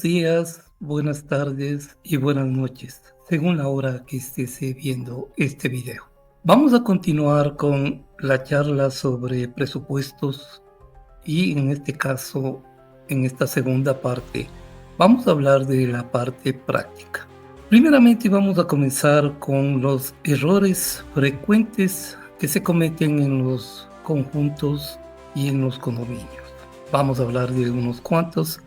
Buenos días, buenas tardes y buenas noches, según la hora que estés viendo este video. Vamos a continuar con la charla sobre presupuestos y en este caso, en esta segunda parte, vamos a hablar de la parte práctica. Primeramente vamos a comenzar con los errores frecuentes que se cometen en los conjuntos y en los condominios. Vamos a hablar de unos cuantos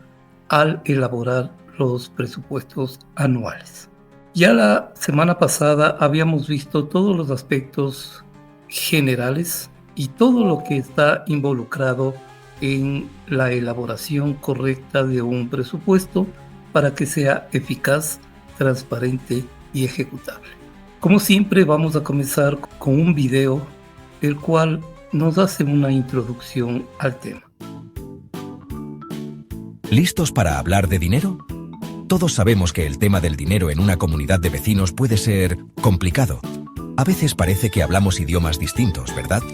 al elaborar los presupuestos anuales. Ya la semana pasada habíamos visto todos los aspectos generales y todo lo que está involucrado en la elaboración correcta de un presupuesto para que sea eficaz, transparente y ejecutable. Como siempre, vamos a comenzar con un video el cual nos hace una introducción al tema. ¿Listos para hablar de dinero? Todos sabemos que el tema del dinero en una comunidad de vecinos puede ser complicado. A veces parece que hablamos idiomas distintos, ¿verdad?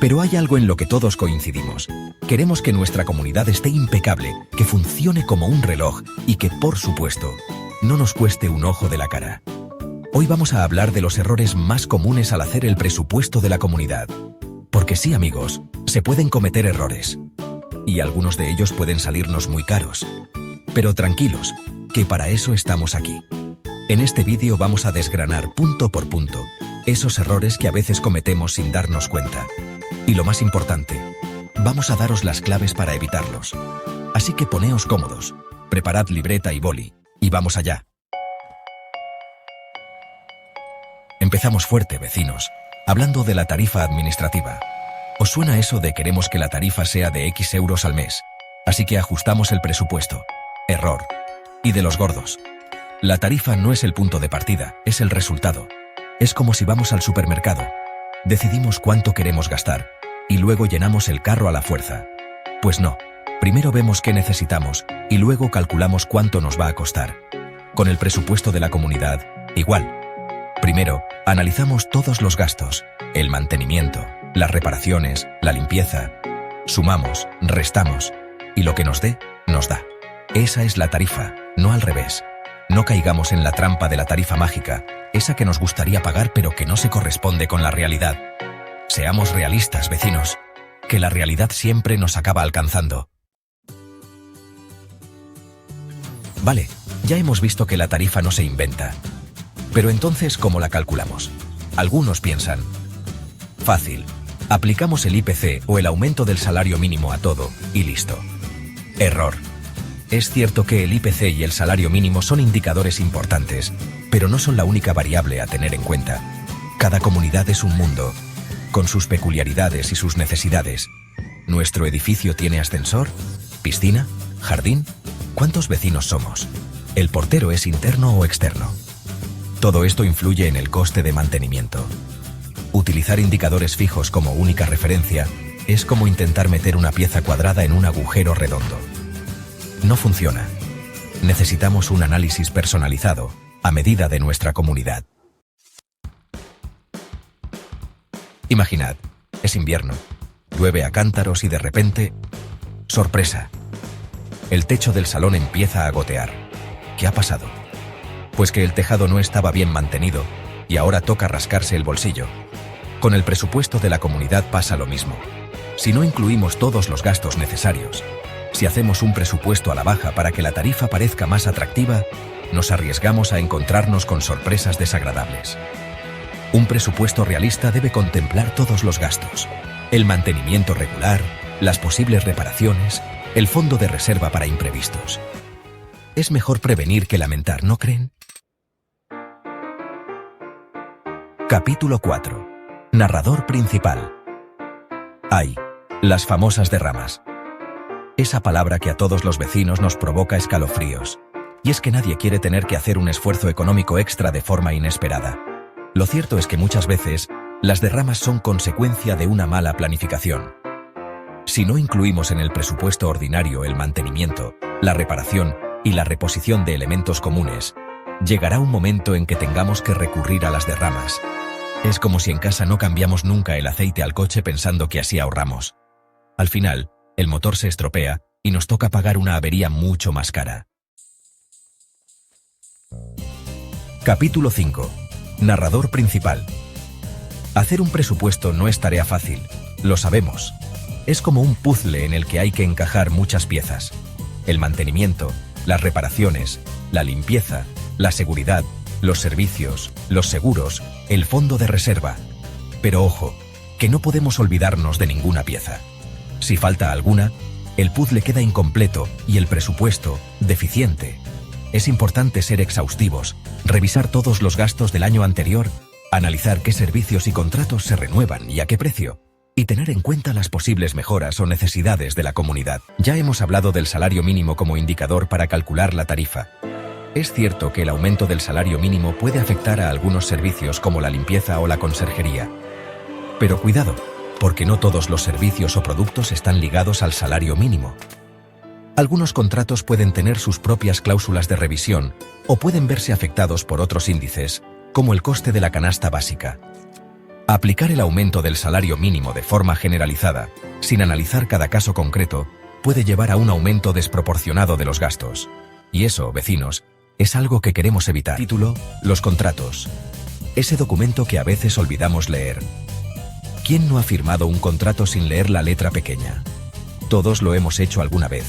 Pero hay algo en lo que todos coincidimos. Queremos que nuestra comunidad esté impecable, que funcione como un reloj y que, por supuesto, no nos cueste un ojo de la cara. Hoy vamos a hablar de los errores más comunes al hacer el presupuesto de la comunidad. Porque sí, amigos, se pueden cometer errores. Y algunos de ellos pueden salirnos muy caros. Pero tranquilos, que para eso estamos aquí. En este vídeo vamos a desgranar punto por punto esos errores que a veces cometemos sin darnos cuenta. Y lo más importante, vamos a daros las claves para evitarlos. Así que poneos cómodos, preparad libreta y boli, y vamos allá. Empezamos fuerte, vecinos, hablando de la tarifa administrativa. ¿Os suena eso de queremos que la tarifa sea de X euros al mes? Así que ajustamos el presupuesto. Error. Y de los gordos. La tarifa no es el punto de partida, es el resultado. Es como si vamos al supermercado. Decidimos cuánto queremos gastar y luego llenamos el carro a la fuerza. Pues no. Primero vemos qué necesitamos y luego calculamos cuánto nos va a costar. Con el presupuesto de la comunidad, igual. Primero, analizamos todos los gastos, el mantenimiento, las reparaciones, la limpieza. Sumamos, restamos, y lo que nos dé, nos da. Esa es la tarifa, no al revés. No caigamos en la trampa de la tarifa mágica, esa que nos gustaría pagar pero que no se corresponde con la realidad. Seamos realistas, vecinos, que la realidad siempre nos acaba alcanzando. Vale, ya hemos visto que la tarifa no se inventa. Pero entonces, ¿cómo la calculamos? Algunos piensan: fácil. Aplicamos el IPC o el aumento del salario mínimo a todo, y listo. Error. Es cierto que el IPC y el salario mínimo son indicadores importantes, pero no son la única variable a tener en cuenta. Cada comunidad es un mundo, con sus peculiaridades y sus necesidades. ¿Nuestro edificio tiene ascensor? ¿Piscina? ¿Jardín? ¿Cuántos vecinos somos? ¿El portero es interno o externo? Todo esto influye en el coste de mantenimiento. Utilizar indicadores fijos como única referencia es como intentar meter una pieza cuadrada en un agujero redondo. No funciona. Necesitamos un análisis personalizado, a medida de nuestra comunidad. Imaginad, es invierno, llueve a cántaros y de repente, ¡sorpresa! El techo del salón empieza a gotear. ¿Qué ha pasado? Pues que el tejado no estaba bien mantenido y ahora toca rascarse el bolsillo. Con el presupuesto de la comunidad pasa lo mismo. Si no incluimos todos los gastos necesarios, si hacemos un presupuesto a la baja para que la tarifa parezca más atractiva, nos arriesgamos a encontrarnos con sorpresas desagradables. Un presupuesto realista debe contemplar todos los gastos: el mantenimiento regular, las posibles reparaciones, el fondo de reserva para imprevistos. Es mejor prevenir que lamentar, ¿no creen? Capítulo 4. Narrador principal. Hay las famosas derramas. Esa palabra que a todos los vecinos nos provoca escalofríos. Y es que nadie quiere tener que hacer un esfuerzo económico extra de forma inesperada. Lo cierto es que muchas veces, las derramas son consecuencia de una mala planificación. Si no incluimos en el presupuesto ordinario el mantenimiento, la reparación y la reposición de elementos comunes, llegará un momento en que tengamos que recurrir a las derramas. Es como si en casa no cambiamos nunca el aceite al coche pensando que así ahorramos. Al final, el motor se estropea y nos toca pagar una avería mucho más cara. Capítulo 5. Narrador principal. Hacer un presupuesto no es tarea fácil, lo sabemos. Es como un puzzle en el que hay que encajar muchas piezas. El mantenimiento, las reparaciones, la limpieza, la seguridad, los servicios, los seguros, el fondo de reserva. Pero ojo, que no podemos olvidarnos de ninguna pieza. Si falta alguna, el puzzle queda incompleto y el presupuesto, deficiente. Es importante ser exhaustivos, revisar todos los gastos del año anterior, analizar qué servicios y contratos se renuevan y a qué precio, y tener en cuenta las posibles mejoras o necesidades de la comunidad. Ya hemos hablado del salario mínimo como indicador para calcular la tarifa. Es cierto que el aumento del salario mínimo puede afectar a algunos servicios como la limpieza o la conserjería. Pero cuidado, porque no todos los servicios o productos están ligados al salario mínimo. Algunos contratos pueden tener sus propias cláusulas de revisión o pueden verse afectados por otros índices, como el coste de la canasta básica. Aplicar el aumento del salario mínimo de forma generalizada, sin analizar cada caso concreto, puede llevar a un aumento desproporcionado de los gastos. Y eso, vecinos, es algo que queremos evitar. Título: Los contratos. Ese documento que a veces olvidamos leer. ¿Quién no ha firmado un contrato sin leer la letra pequeña? Todos lo hemos hecho alguna vez.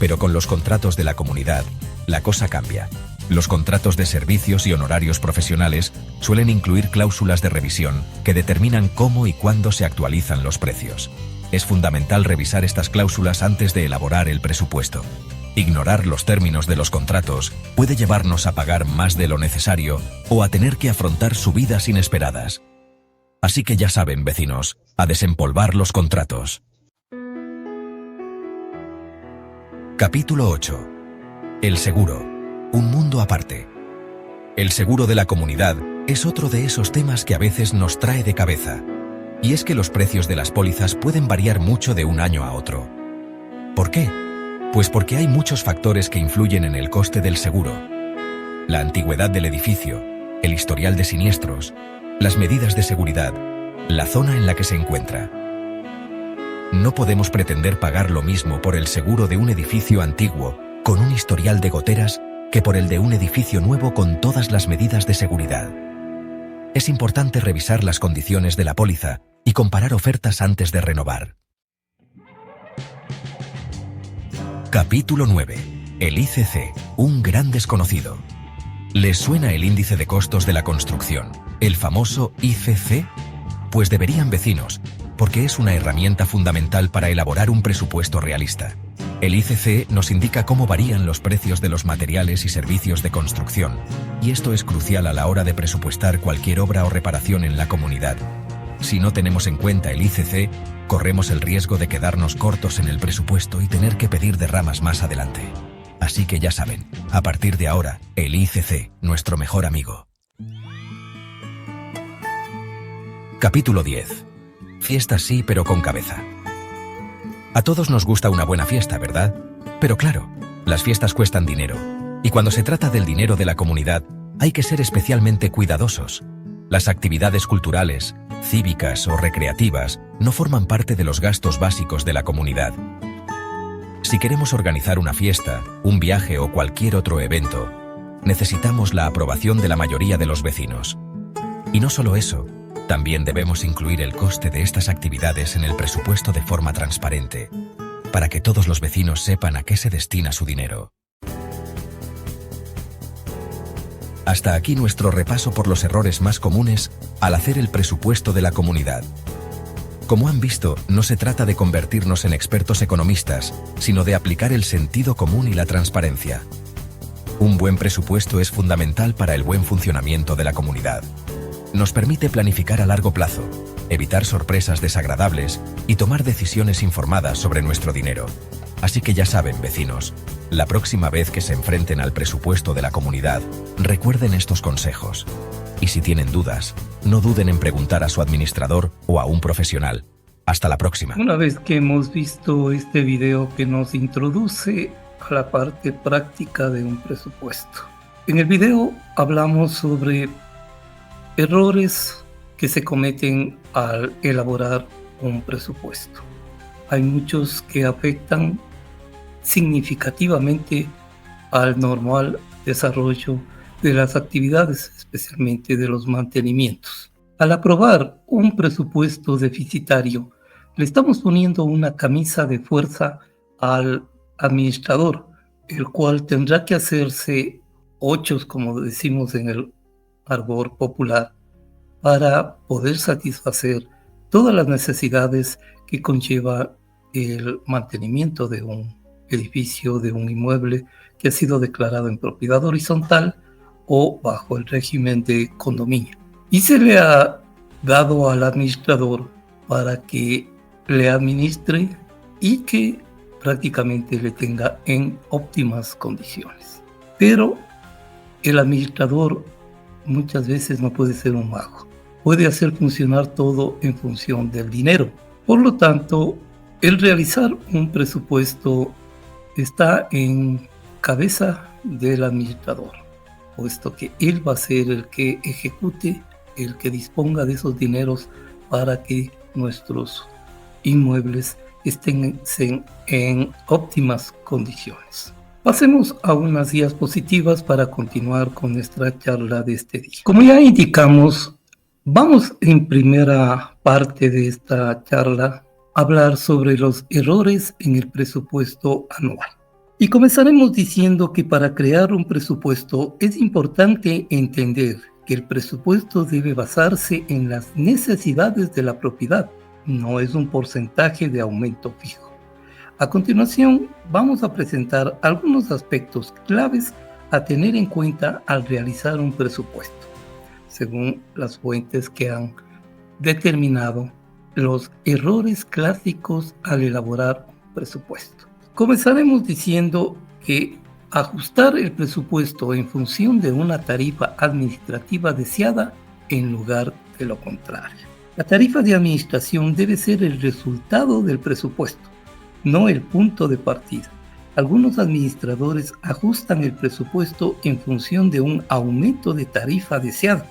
Pero con los contratos de la comunidad, la cosa cambia. Los contratos de servicios y honorarios profesionales suelen incluir cláusulas de revisión que determinan cómo y cuándo se actualizan los precios. Es fundamental revisar estas cláusulas antes de elaborar el presupuesto. Ignorar los términos de los contratos puede llevarnos a pagar más de lo necesario o a tener que afrontar subidas inesperadas. Así que ya saben, vecinos, a desempolvar los contratos. Capítulo 8. El seguro. Un mundo aparte. El seguro de la comunidad es otro de esos temas que a veces nos trae de cabeza. Y es que los precios de las pólizas pueden variar mucho de un año a otro. ¿Por qué? Pues porque hay muchos factores que influyen en el coste del seguro. La antigüedad del edificio, el historial de siniestros, las medidas de seguridad, la zona en la que se encuentra. No podemos pretender pagar lo mismo por el seguro de un edificio antiguo con un historial de goteras que por el de un edificio nuevo con todas las medidas de seguridad. Es importante revisar las condiciones de la póliza y comparar ofertas antes de renovar. Capítulo 9. El ICC, un gran desconocido. ¿Les suena el índice de costos de la construcción, el famoso ICC? Pues deberían, vecinos, porque es una herramienta fundamental para elaborar un presupuesto realista. El ICC nos indica cómo varían los precios de los materiales y servicios de construcción, y esto es crucial a la hora de presupuestar cualquier obra o reparación en la comunidad. Si no tenemos en cuenta el ICC, corremos el riesgo de quedarnos cortos en el presupuesto y tener que pedir derramas más adelante. Así que ya saben, a partir de ahora, el ICC, nuestro mejor amigo. Capítulo 10. Fiestas sí, pero con cabeza. A todos nos gusta una buena fiesta, ¿verdad? Pero claro, las fiestas cuestan dinero, y cuando se trata del dinero de la comunidad, hay que ser especialmente cuidadosos. Las actividades culturales, cívicas o recreativas no forman parte de los gastos básicos de la comunidad. Si queremos organizar una fiesta, un viaje o cualquier otro evento, necesitamos la aprobación de la mayoría de los vecinos. Y no solo eso, también debemos incluir el coste de estas actividades en el presupuesto de forma transparente, para que todos los vecinos sepan a qué se destina su dinero. Hasta aquí nuestro repaso por los errores más comunes al hacer el presupuesto de la comunidad. Como han visto, no se trata de convertirnos en expertos economistas, sino de aplicar el sentido común y la transparencia. Un buen presupuesto es fundamental para el buen funcionamiento de la comunidad. Nos permite planificar a largo plazo, evitar sorpresas desagradables y tomar decisiones informadas sobre nuestro dinero. Así que ya saben, vecinos, la próxima vez que se enfrenten al presupuesto de la comunidad, recuerden estos consejos. Y si tienen dudas, no duden en preguntar a su administrador o a un profesional. Hasta la próxima. Una vez que hemos visto este video que nos introduce a la parte práctica de un presupuesto. En el video hablamos sobre errores que se cometen al elaborar un presupuesto. Hay muchos que afectan significativamente al normal desarrollo de las actividades, especialmente de los mantenimientos. Al aprobar un presupuesto deficitario, le estamos poniendo una camisa de fuerza al administrador, el cual tendrá que hacerse ochos, como decimos en el argot popular, para poder satisfacer todas las necesidades que conlleva el mantenimiento de un edificio, de un inmueble que ha sido declarado en propiedad horizontal o bajo el régimen de condominio. Y se le ha dado al administrador para que le administre y que prácticamente le tenga en óptimas condiciones. Pero el administrador muchas veces no puede ser un mago. Puede hacer funcionar todo en función del dinero. Por lo tanto, el realizar un presupuesto está en cabeza del administrador, puesto que él va a ser el que ejecute, el que disponga de esos dineros para que nuestros inmuebles estén en óptimas condiciones. Pasemos a unas diapositivas para continuar con nuestra charla de este día. Como ya indicamos, vamos en primera parte de esta charla a hablar sobre los errores en el presupuesto anual. Y comenzaremos diciendo que para crear un presupuesto es importante entender que el presupuesto debe basarse en las necesidades de la propiedad, no es un porcentaje de aumento fijo. A continuación, vamos a presentar algunos aspectos claves a tener en cuenta al realizar un presupuesto, según las fuentes que han determinado los errores clásicos al elaborar un presupuesto. Comenzaremos diciendo que ajustar el presupuesto en función de una tarifa administrativa deseada en lugar de lo contrario. La tarifa de administración debe ser el resultado del presupuesto, no el punto de partida. Algunos administradores ajustan el presupuesto en función de un aumento de tarifa deseado,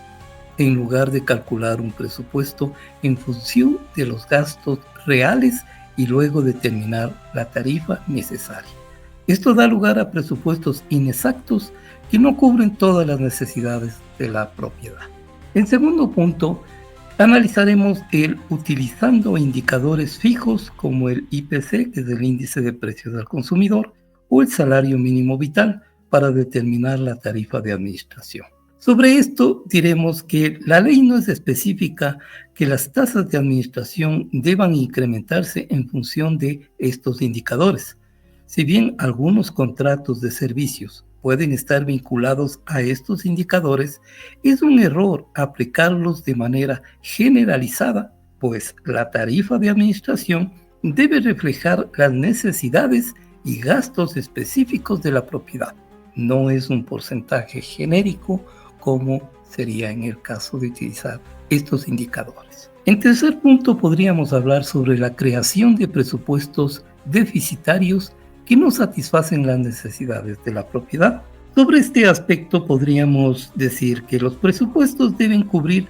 en lugar de calcular un presupuesto en función de los gastos reales y luego determinar la tarifa necesaria. Esto da lugar a presupuestos inexactos que no cubren todas las necesidades de la propiedad. En segundo punto, analizaremos el utilizando indicadores fijos como el IPC, que es el índice de precios al consumidor, o el salario mínimo vital para determinar la tarifa de administración. Sobre esto diremos que la ley no es específica que las tasas de administración deban incrementarse en función de estos indicadores. Si bien algunos contratos de servicios pueden estar vinculados a estos indicadores, es un error aplicarlos de manera generalizada, pues la tarifa de administración debe reflejar las necesidades y gastos específicos de la propiedad. No es un porcentaje genérico como sería en el caso de utilizar estos indicadores. En tercer punto, podríamos hablar sobre la creación de presupuestos deficitarios que no satisfacen las necesidades de la propiedad. Sobre este aspecto podríamos decir que los presupuestos deben cubrir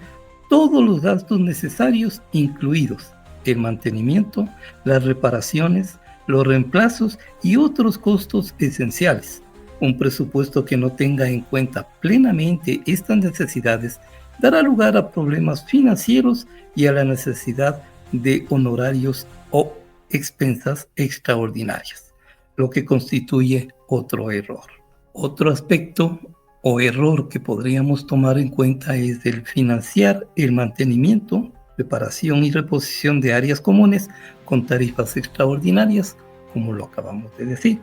todos los gastos necesarios, incluidos el mantenimiento, las reparaciones, los reemplazos y otros costos esenciales. Un presupuesto que no tenga en cuenta plenamente estas necesidades dará lugar a problemas financieros y a la necesidad de honorarios o expensas extraordinarias, lo que constituye otro error. Otro aspecto o error que podríamos tomar en cuenta es el financiar el mantenimiento, reparación y reposición de áreas comunes con tarifas extraordinarias, como lo acabamos de decir.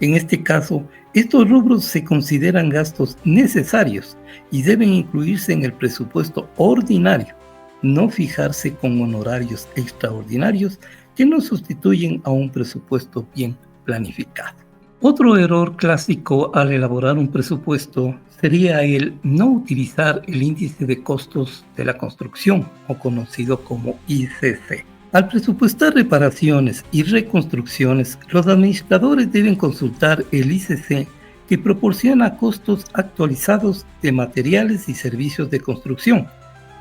En este caso, estos rubros se consideran gastos necesarios y deben incluirse en el presupuesto ordinario, no fijarse con honorarios extraordinarios que no sustituyen a un presupuesto bien planificado. Otro error clásico al elaborar un presupuesto sería el no utilizar el índice de costos de la construcción, o conocido como ICC. Al presupuestar reparaciones y reconstrucciones, los administradores deben consultar el ICC, que proporciona costos actualizados de materiales y servicios de construcción.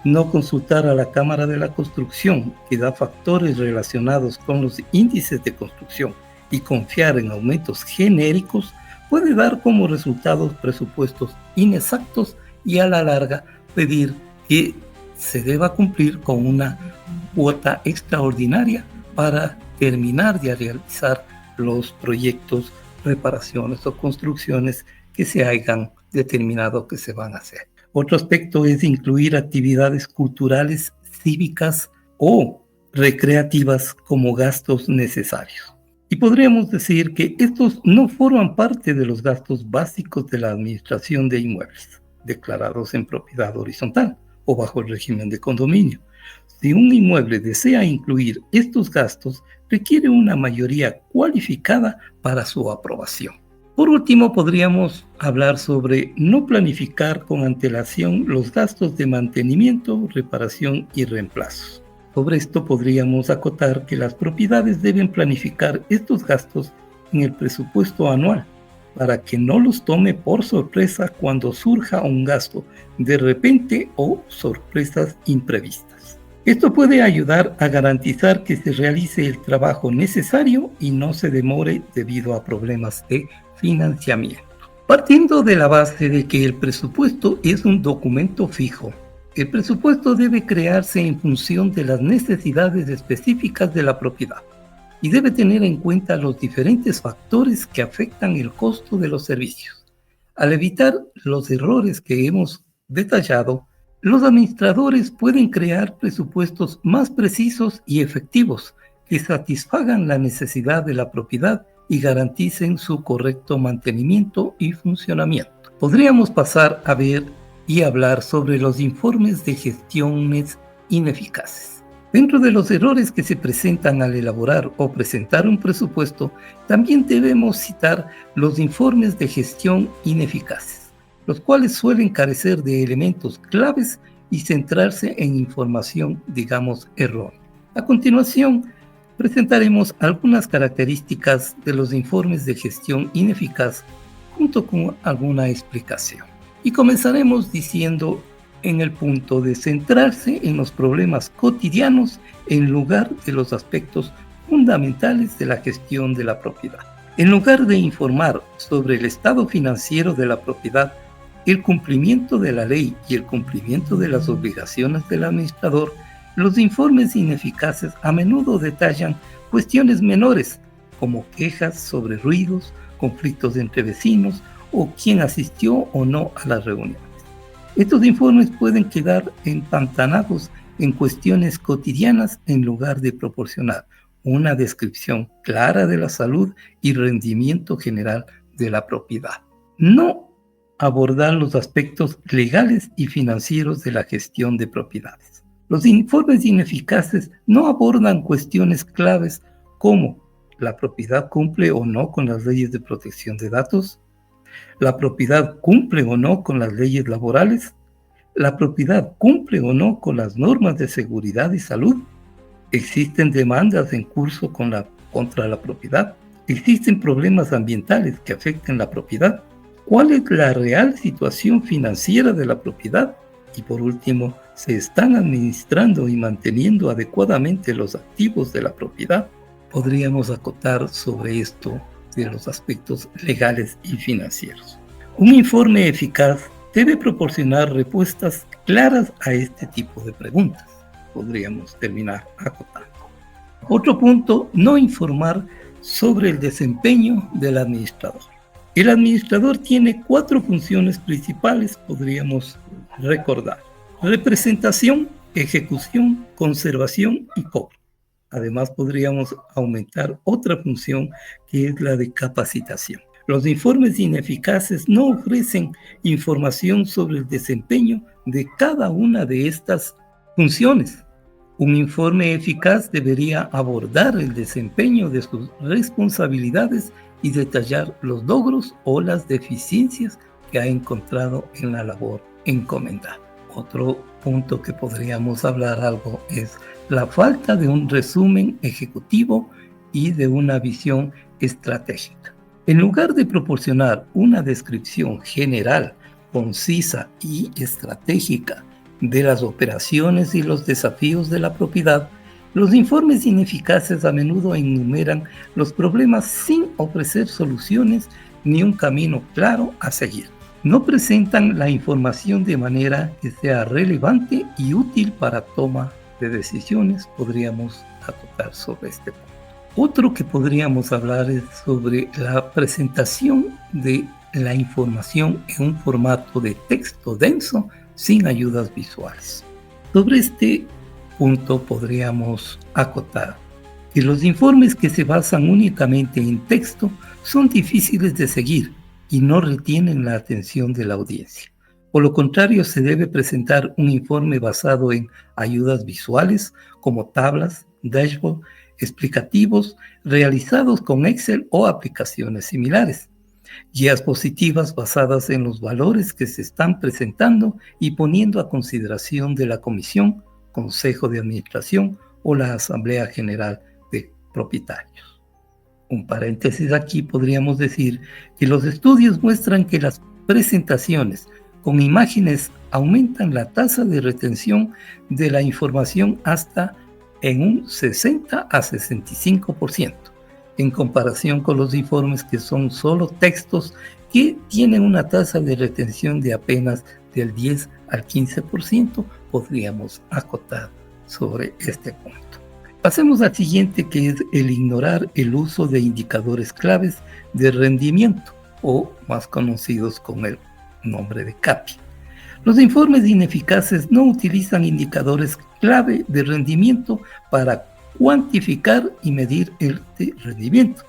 No consultar a la Cámara de la Construcción, que da factores relacionados con los índices de construcción, y confiar en aumentos genéricos puede dar como resultados presupuestos inexactos y a la larga pedir que se deba cumplir con una cuota extraordinaria para terminar de realizar los proyectos, reparaciones o construcciones que se hayan determinado que se van a hacer. Otro aspecto es incluir actividades culturales, cívicas o recreativas como gastos necesarios. Y podríamos decir que estos no forman parte de los gastos básicos de la administración de inmuebles, declarados en propiedad horizontal o bajo el régimen de condominio. Si un inmueble desea incluir estos gastos, requiere una mayoría cualificada para su aprobación. Por último, podríamos hablar sobre no planificar con antelación los gastos de mantenimiento, reparación y reemplazos. Sobre esto podríamos acotar que las propiedades deben planificar estos gastos en el presupuesto anual para que no los tome por sorpresa cuando surja un gasto de repente o sorpresas imprevistas. Esto puede ayudar a garantizar que se realice el trabajo necesario y no se demore debido a problemas de financiamiento. Partiendo de la base de que el presupuesto es un documento fijo, el presupuesto debe crearse en función de las necesidades específicas de la propiedad y debe tener en cuenta los diferentes factores que afectan el costo de los servicios. Al evitar los errores que hemos detallado, los administradores pueden crear presupuestos más precisos y efectivos que satisfagan la necesidad de la propiedad y garanticen su correcto mantenimiento y funcionamiento. Podríamos pasar a ver y hablar sobre los informes de gestiones ineficaces. Dentro de los errores que se presentan al elaborar o presentar un presupuesto, también debemos citar los informes de gestión ineficaces, los cuales suelen carecer de elementos claves y centrarse en información, digamos, errónea. A continuación, presentaremos algunas características de los informes de gestión ineficaz junto con alguna explicación. Y comenzaremos diciendo en el punto de centrarse en los problemas cotidianos en lugar de los aspectos fundamentales de la gestión de la propiedad. En lugar de informar sobre el estado financiero de la propiedad, el cumplimiento de la ley y el cumplimiento de las obligaciones del administrador, los informes ineficaces a menudo detallan cuestiones menores, como quejas sobre ruidos, conflictos entre vecinos o quién asistió o no a las reuniones. Estos informes pueden quedar empantanados en cuestiones cotidianas en lugar de proporcionar una descripción clara de la salud y rendimiento general de la propiedad. No abordar los aspectos legales y financieros de la gestión de propiedades. Los informes ineficaces no abordan cuestiones claves como la propiedad cumple o no con las leyes de protección de datos, la propiedad cumple o no con las leyes laborales, la propiedad cumple o no con las normas de seguridad y salud, existen demandas en curso contra la propiedad, existen problemas ambientales que afecten la propiedad, cuál es la real situación financiera de la propiedad y por último, ¿se están administrando y manteniendo adecuadamente los activos de la propiedad? Podríamos acotar sobre esto de los aspectos legales y financieros. Un informe eficaz debe proporcionar respuestas claras a este tipo de preguntas. Podríamos terminar acotando. Otro punto, no informar sobre el desempeño del administrador. El administrador tiene 4 funciones principales, podríamos recordar: representación, ejecución, conservación y cobro. Además, podríamos aumentar otra función que es la de capacitación. Los informes ineficaces no ofrecen información sobre el desempeño de cada una de estas funciones. Un informe eficaz debería abordar el desempeño de sus responsabilidades y detallar los logros o las deficiencias que ha encontrado en la labor encomendada. Otro punto que podríamos hablar algo es la falta de un resumen ejecutivo y de una visión estratégica. En lugar de proporcionar una descripción general, concisa y estratégica de las operaciones y los desafíos de la propiedad, los informes ineficaces a menudo enumeran los problemas sin ofrecer soluciones ni un camino claro a seguir. No presentan la información de manera que sea relevante y útil para toma de decisiones, podríamos acotar sobre este punto. Otro que podríamos hablar es sobre la presentación de la información en un formato de texto denso sin ayudas visuales. Sobre este punto podríamos acotar que los informes que se basan únicamente en texto son difíciles de seguir y no retienen la atención de la audiencia. Por lo contrario, se debe presentar un informe basado en ayudas visuales como tablas, dashboard, explicativos realizados con Excel o aplicaciones similares. Guías positivas basadas en los valores que se están presentando y poniendo a consideración de la comisión, consejo de administración o la asamblea general de propietarios. Un paréntesis aquí, podríamos decir que los estudios muestran que las presentaciones con imágenes aumentan la tasa de retención de la información hasta en un 60 a 65%, en comparación con los informes que son solo textos que tienen una tasa de retención de apenas del 10 al 15%, podríamos acotar sobre este punto. Pasemos al siguiente, que es el ignorar el uso de indicadores claves de rendimiento, o más conocidos con el nombre de CAPI. Los informes ineficaces no utilizan indicadores clave de rendimiento para cuantificar y medir el rendimiento.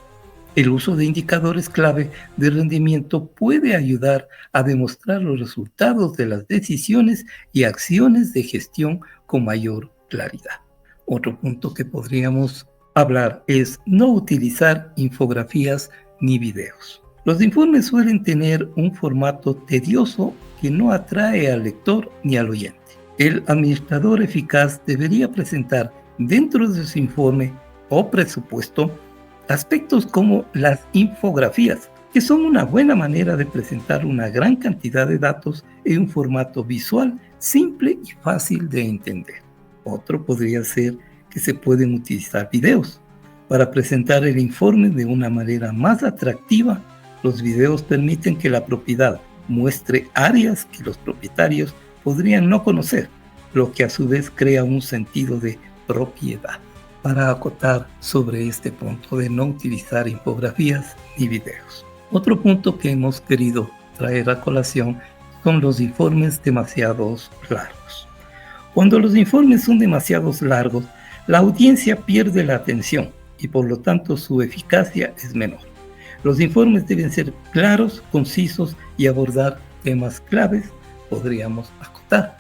El uso de indicadores clave de rendimiento puede ayudar a demostrar los resultados de las decisiones y acciones de gestión con mayor claridad. Otro punto que podríamos hablar es no utilizar infografías ni videos. Los informes suelen tener un formato tedioso que no atrae al lector ni al oyente. El administrador eficaz debería presentar dentro de su informe o presupuesto aspectos como las infografías, que son una buena manera de presentar una gran cantidad de datos en un formato visual simple y fácil de entender. Otro podría ser que se pueden utilizar videos para presentar el informe de una manera más atractiva. Los videos permiten que la propiedad muestre áreas que los propietarios podrían no conocer, lo que a su vez crea un sentido de propiedad. Para acotar sobre este punto de no utilizar infografías ni videos. Otro punto que hemos querido traer a colación son los informes demasiado largos. Cuando los informes son demasiado largos, la audiencia pierde la atención y por lo tanto su eficacia es menor. Los informes deben ser claros, concisos y abordar temas claves, podríamos acotar.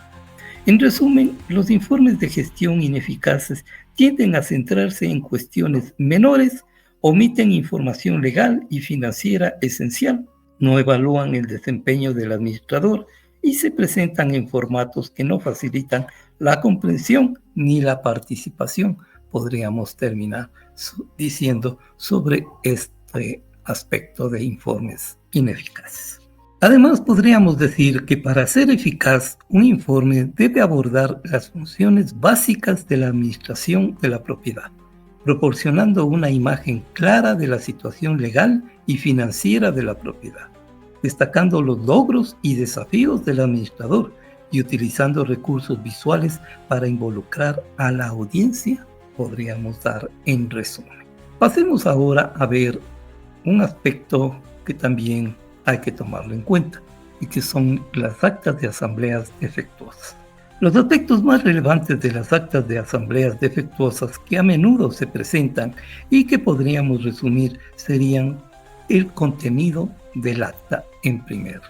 En resumen, los informes de gestión ineficaces tienden a centrarse en cuestiones menores, omiten información legal y financiera esencial, no evalúan el desempeño del administrador y se presentan en formatos que no facilitan la comprensión ni la participación. Podríamos terminar diciendo sobre este aspecto de informes ineficaces. Además, podríamos decir que para ser eficaz, un informe debe abordar las funciones básicas de la administración de la propiedad, proporcionando una imagen clara de la situación legal y financiera de la propiedad, destacando los logros y desafíos del administrador y utilizando recursos visuales para involucrar a la audiencia, podríamos dar en resumen. Pasemos ahora a ver un aspecto que también hay que tomarlo en cuenta, y que son las actas de asambleas defectuosas. Los aspectos más relevantes de las actas de asambleas defectuosas que a menudo se presentan y que podríamos resumir serían el contenido del acta en primer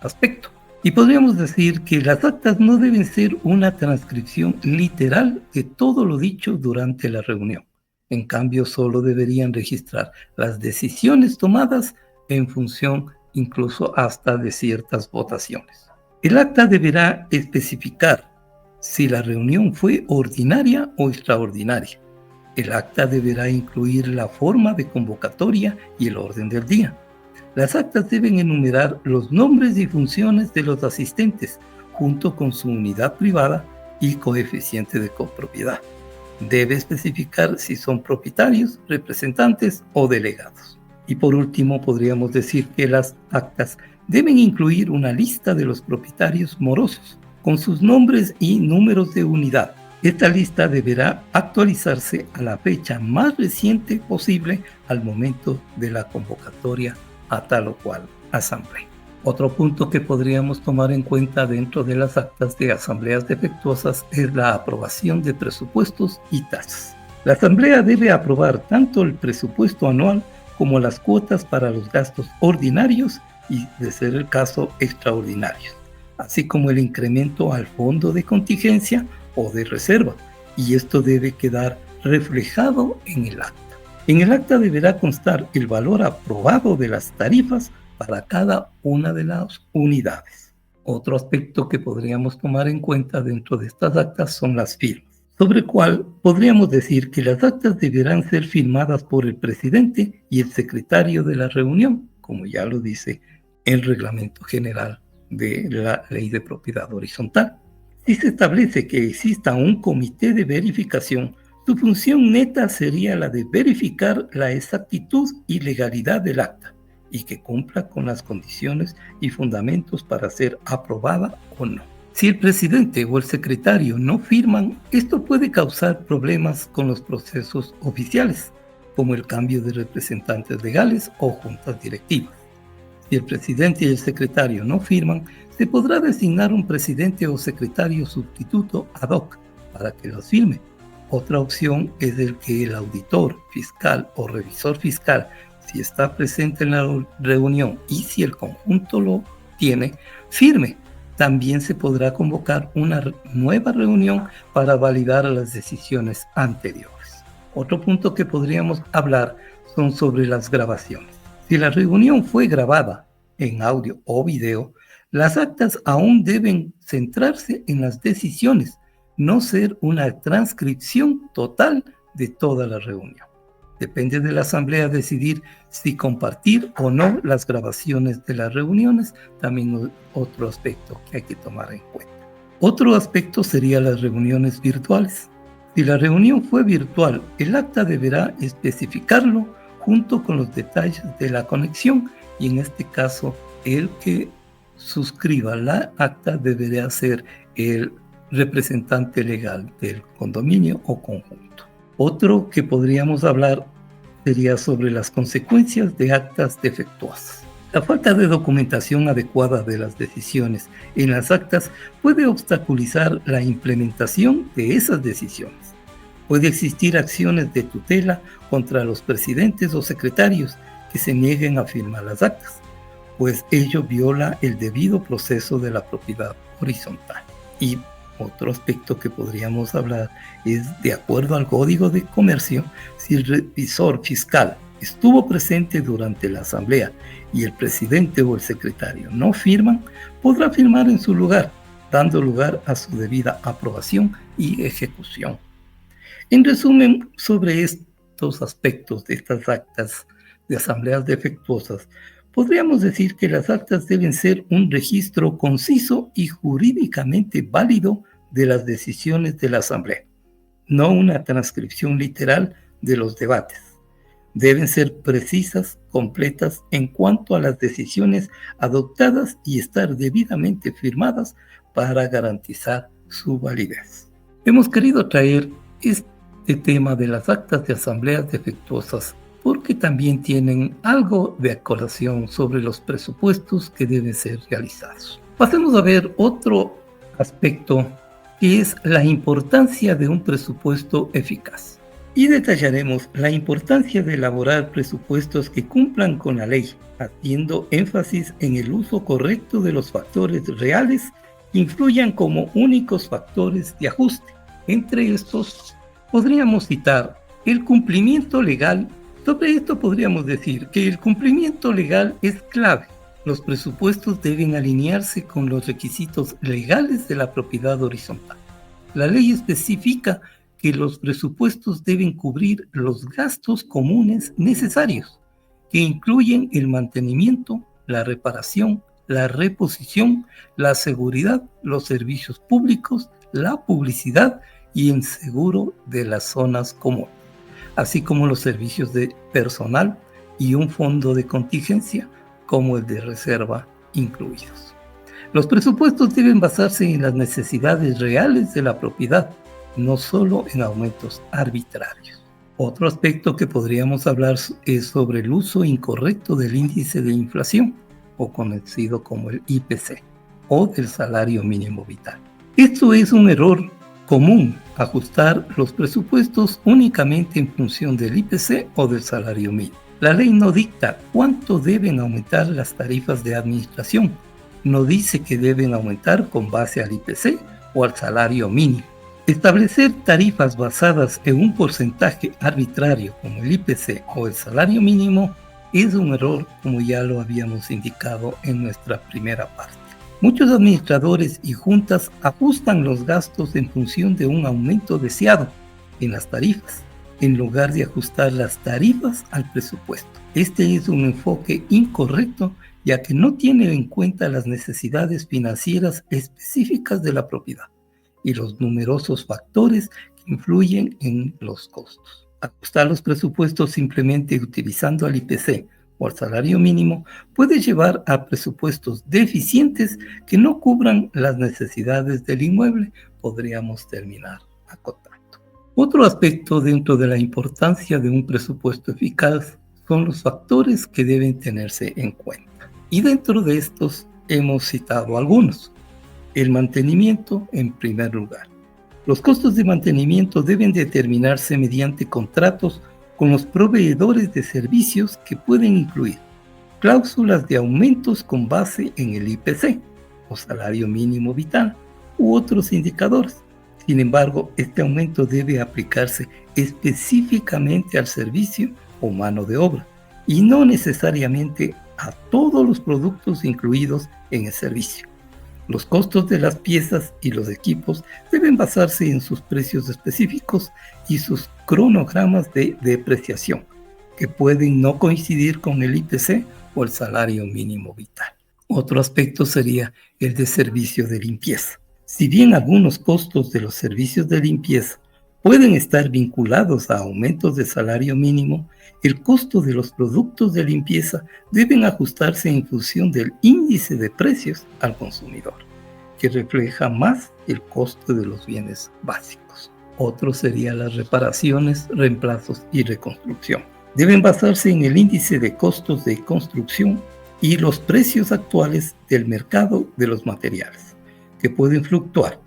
aspecto. Y podríamos decir que las actas no deben ser una transcripción literal de todo lo dicho durante la reunión. En cambio, solo deberían registrar las decisiones tomadas en función incluso hasta de ciertas votaciones. El acta deberá especificar si la reunión fue ordinaria o extraordinaria. El acta deberá incluir la forma de convocatoria y el orden del día. Las actas deben enumerar los nombres y funciones de los asistentes, junto con su unidad privada y coeficiente de copropiedad. Debe especificar si son propietarios, representantes o delegados. Y por último, podríamos decir que las actas deben incluir una lista de los propietarios morosos, con sus nombres y números de unidad. Esta lista deberá actualizarse a la fecha más reciente posible al momento de la convocatoria a tal o cual asamblea. Otro punto que podríamos tomar en cuenta dentro de las actas de asambleas defectuosas es la aprobación de presupuestos y tasas. La asamblea debe aprobar tanto el presupuesto anual como las cuotas para los gastos ordinarios y, de ser el caso, extraordinarios, así como el incremento al fondo de contingencia o de reserva, y esto debe quedar reflejado en el acta. En el acta deberá constar el valor aprobado de las tarifas para cada una de las unidades. Otro aspecto que podríamos tomar en cuenta dentro de estas actas son las firmas, sobre el cual podríamos decir que las actas deberán ser firmadas por el presidente y el secretario de la reunión, como ya lo dice el reglamento general de la Ley de Propiedad Horizontal. Si se establece que exista un comité de verificación, su función neta sería la de verificar la exactitud y legalidad del acta y que cumpla con las condiciones y fundamentos para ser aprobada o no. Si el presidente o el secretario no firman, esto puede causar problemas con los procesos oficiales, como el cambio de representantes legales o juntas directivas. Si el presidente y el secretario no firman, se podrá designar un presidente o secretario sustituto ad hoc para que los firme. Otra opción es el que el auditor fiscal o revisor fiscal, si está presente en la reunión y si el conjunto lo tiene, firme. También se podrá convocar una nueva reunión para validar las decisiones anteriores. Otro punto que podríamos hablar son sobre las grabaciones. Si la reunión fue grabada en audio o video, las actas aún deben centrarse en las decisiones, no ser una transcripción total de toda la reunión. Depende de la asamblea decidir si compartir o no las grabaciones de las reuniones, también otro aspecto que hay que tomar en cuenta. Otro aspecto sería las reuniones virtuales. Si la reunión fue virtual, el acta deberá especificarlo junto con los detalles de la conexión y en este caso el que suscriba la acta deberá ser el representante legal del condominio o conjunto. Otro que podríamos hablar sería sobre las consecuencias de actas defectuosas. La falta de documentación adecuada de las decisiones en las actas puede obstaculizar la implementación de esas decisiones. Puede existir acciones de tutela contra los presidentes o secretarios que se nieguen a firmar las actas, pues ello viola el debido proceso de la propiedad horizontal. Y otro aspecto que podríamos hablar es, de acuerdo al Código de Comercio, si el revisor fiscal estuvo presente durante la asamblea y el presidente o el secretario no firman, podrá firmar en su lugar, dando lugar a su debida aprobación y ejecución. En resumen, sobre estos aspectos de estas actas de asambleas defectuosas, podríamos decir que las actas deben ser un registro conciso y jurídicamente válido de las decisiones de la asamblea, no una transcripción literal de los debates. Deben ser precisas, completas en cuanto a las decisiones adoptadas y estar debidamente firmadas para garantizar su validez. Hemos querido traer este tema de las actas de asambleas defectuosas porque también tienen algo de colación sobre los presupuestos que deben ser realizados. Pasemos a ver otro aspecto que es la importancia de un presupuesto eficaz. Y detallaremos la importancia de elaborar presupuestos que cumplan con la ley, haciendo énfasis en el uso correcto de los factores reales que influyan como únicos factores de ajuste. Entre estos podríamos citar el cumplimiento legal. Sobre esto podríamos decir que el cumplimiento legal es clave. Los presupuestos deben alinearse con los requisitos legales de la propiedad horizontal. La ley especifica que los presupuestos deben cubrir los gastos comunes necesarios, que incluyen el mantenimiento, la reparación, la reposición, la seguridad, los servicios públicos, la publicidad y el seguro de las zonas comunes, así como los servicios de personal y un fondo de contingencia como el de reserva incluidos. Los presupuestos deben basarse en las necesidades reales de la propiedad, no solo en aumentos arbitrarios. Otro aspecto que podríamos hablar es sobre el uso incorrecto del índice de inflación, o conocido como el IPC, o del salario mínimo vital. Esto es un error común, ajustar los presupuestos únicamente en función del IPC o del salario mínimo. La ley no dicta cuánto deben aumentar las tarifas de administración, no dice que deben aumentar con base al IPC o al salario mínimo. Establecer tarifas basadas en un porcentaje arbitrario como el IPC o el salario mínimo es un error, como ya lo habíamos indicado en nuestra primera parte. Muchos administradores y juntas ajustan los gastos en función de un aumento deseado en las tarifas, en lugar de ajustar las tarifas al presupuesto. Este es un enfoque incorrecto, ya que no tiene en cuenta las necesidades financieras específicas de la propiedad y los numerosos factores que influyen en los costos. Ajustar los presupuestos simplemente utilizando el IPC o el salario mínimo puede llevar a presupuestos deficientes que no cubran las necesidades del inmueble, podríamos terminar acotando. Otro aspecto dentro de la importancia de un presupuesto eficaz son los factores que deben tenerse en cuenta. Y dentro de estos hemos citado algunos. El mantenimiento en primer lugar. Los costos de mantenimiento deben determinarse mediante contratos con los proveedores de servicios que pueden incluir cláusulas de aumentos con base en el IPC o salario mínimo vital u otros indicadores. Sin embargo, este aumento debe aplicarse específicamente al servicio o mano de obra y no necesariamente a todos los productos incluidos en el servicio. Los costos de las piezas y los equipos deben basarse en sus precios específicos y sus cronogramas de depreciación, que pueden no coincidir con el IPC o el salario mínimo vital. Otro aspecto sería el de servicio de limpieza. Si bien algunos costos de los servicios de limpieza pueden estar vinculados a aumentos de salario mínimo, el costo de los productos de limpieza deben ajustarse en función del índice de precios al consumidor, que refleja más el costo de los bienes básicos. Otro sería las reparaciones, reemplazos y reconstrucción. Deben basarse en el índice de costos de construcción y los precios actuales del mercado de los materiales, que pueden fluctuar.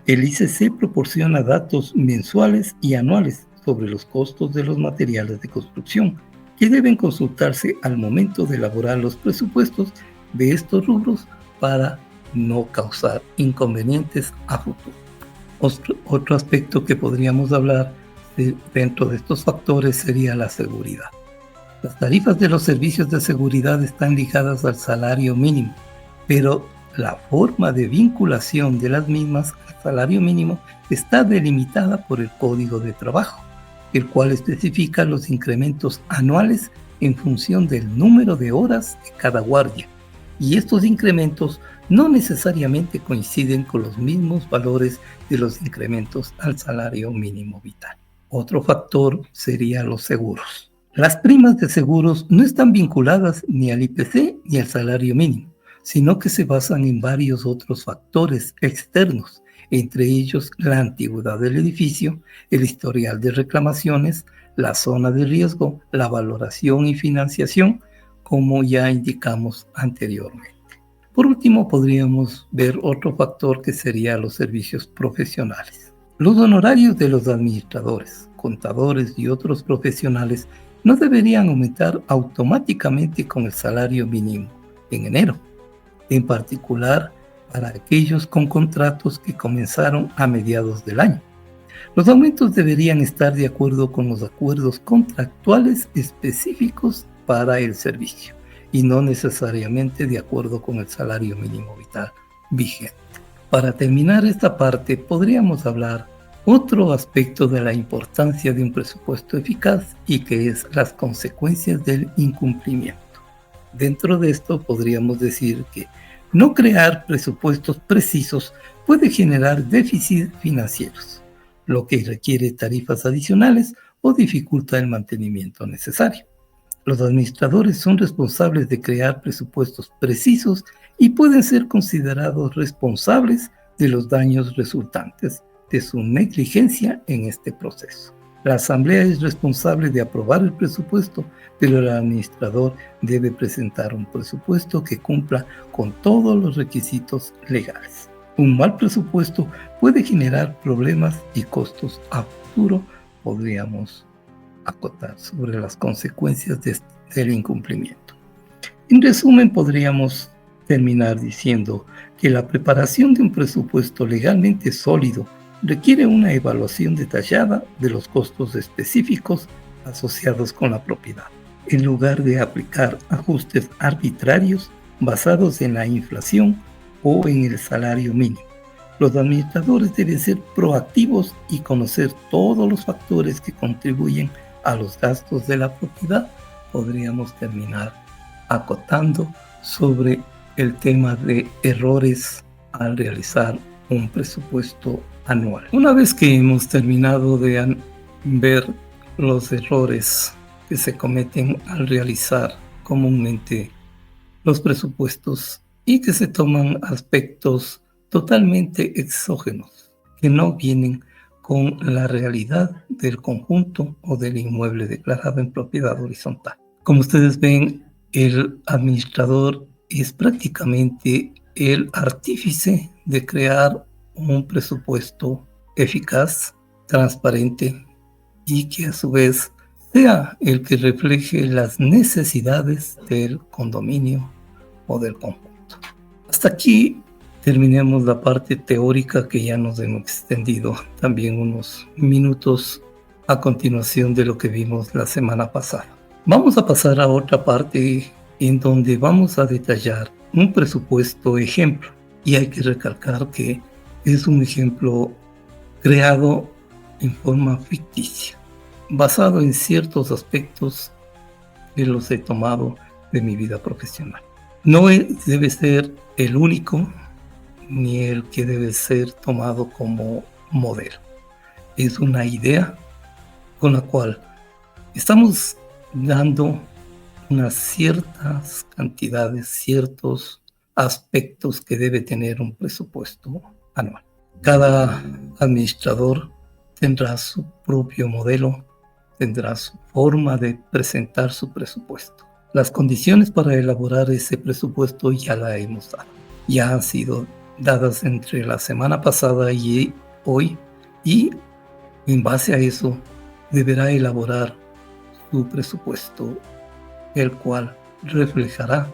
El ICC proporciona datos mensuales y anuales sobre los costos de los materiales de construcción, que deben consultarse al momento de elaborar los presupuestos de estos rubros para no causar inconvenientes a futuro. Otro aspecto que podríamos hablar dentro de estos factores sería la seguridad. Las tarifas de los servicios de seguridad están ligadas al salario mínimo, pero la forma de vinculación de las mismas al salario mínimo está delimitada por el Código de Trabajo, el cual especifica los incrementos anuales en función del número de horas de cada guardia, y estos incrementos no necesariamente coinciden con los mismos valores de los incrementos al salario mínimo vital. Otro factor sería los seguros. Las primas de seguros no están vinculadas ni al IPC ni al salario mínimo, sino que se basan en varios otros factores externos, entre ellos la antigüedad del edificio, el historial de reclamaciones, la zona de riesgo, la valoración y financiación, como ya indicamos anteriormente. Por último, podríamos ver otro factor que sería los servicios profesionales. Los honorarios de los administradores, contadores y otros profesionales no deberían aumentar automáticamente con el salario mínimo en enero, en particular para aquellos con contratos que comenzaron a mediados del año. Los aumentos deberían estar de acuerdo con los acuerdos contractuales específicos para el servicio y no necesariamente de acuerdo con el salario mínimo vital vigente. Para terminar esta parte, podríamos hablar otro aspecto de la importancia de un presupuesto eficaz y que es las consecuencias del incumplimiento. Dentro de esto podríamos decir que no crear presupuestos precisos puede generar déficits financieros, lo que requiere tarifas adicionales o dificulta el mantenimiento necesario. Los administradores son responsables de crear presupuestos precisos y pueden ser considerados responsables de los daños resultantes de su negligencia en este proceso. La asamblea es responsable de aprobar el presupuesto, pero el administrador debe presentar un presupuesto que cumpla con todos los requisitos legales. Un mal presupuesto puede generar problemas y costos a futuro. Podríamos acotar sobre las consecuencias del incumplimiento. En resumen, podríamos terminar diciendo que la preparación de un presupuesto legalmente sólido requiere una evaluación detallada de los costos específicos asociados con la propiedad, en lugar de aplicar ajustes arbitrarios basados en la inflación o en el salario mínimo. Los administradores deben ser proactivos y conocer todos los factores que contribuyen a los gastos de la propiedad. Podríamos terminar acotando sobre el tema de errores al realizar un presupuesto anual. Una vez que hemos terminado de ver los errores que se cometen al realizar comúnmente los presupuestos y que se toman aspectos totalmente exógenos, que no vienen con la realidad del conjunto o del inmueble declarado en propiedad horizontal. Como ustedes ven, el administrador es prácticamente el artífice de crear un presupuesto eficaz, transparente y que a su vez sea el que refleje las necesidades del condominio o del conjunto. Hasta aquí terminemos la parte teórica, que ya nos hemos extendido también unos minutos a continuación de lo que vimos la semana pasada. Vamos a pasar a otra parte en donde vamos a detallar un presupuesto ejemplo, y hay que recalcar que es un ejemplo creado en forma ficticia, basado en ciertos aspectos que los he tomado de mi vida profesional. No debe ser el único ni el que debe ser tomado como modelo. Es una idea con la cual estamos dando unas ciertas cantidades, ciertos aspectos que debe tener un presupuesto anual. Cada administrador tendrá su propio modelo, tendrá su forma de presentar su presupuesto. Las condiciones para elaborar ese presupuesto ya la hemos dado. Ya han sido dadas entre la semana pasada y hoy, y en base a eso deberá elaborar su presupuesto, el cual reflejará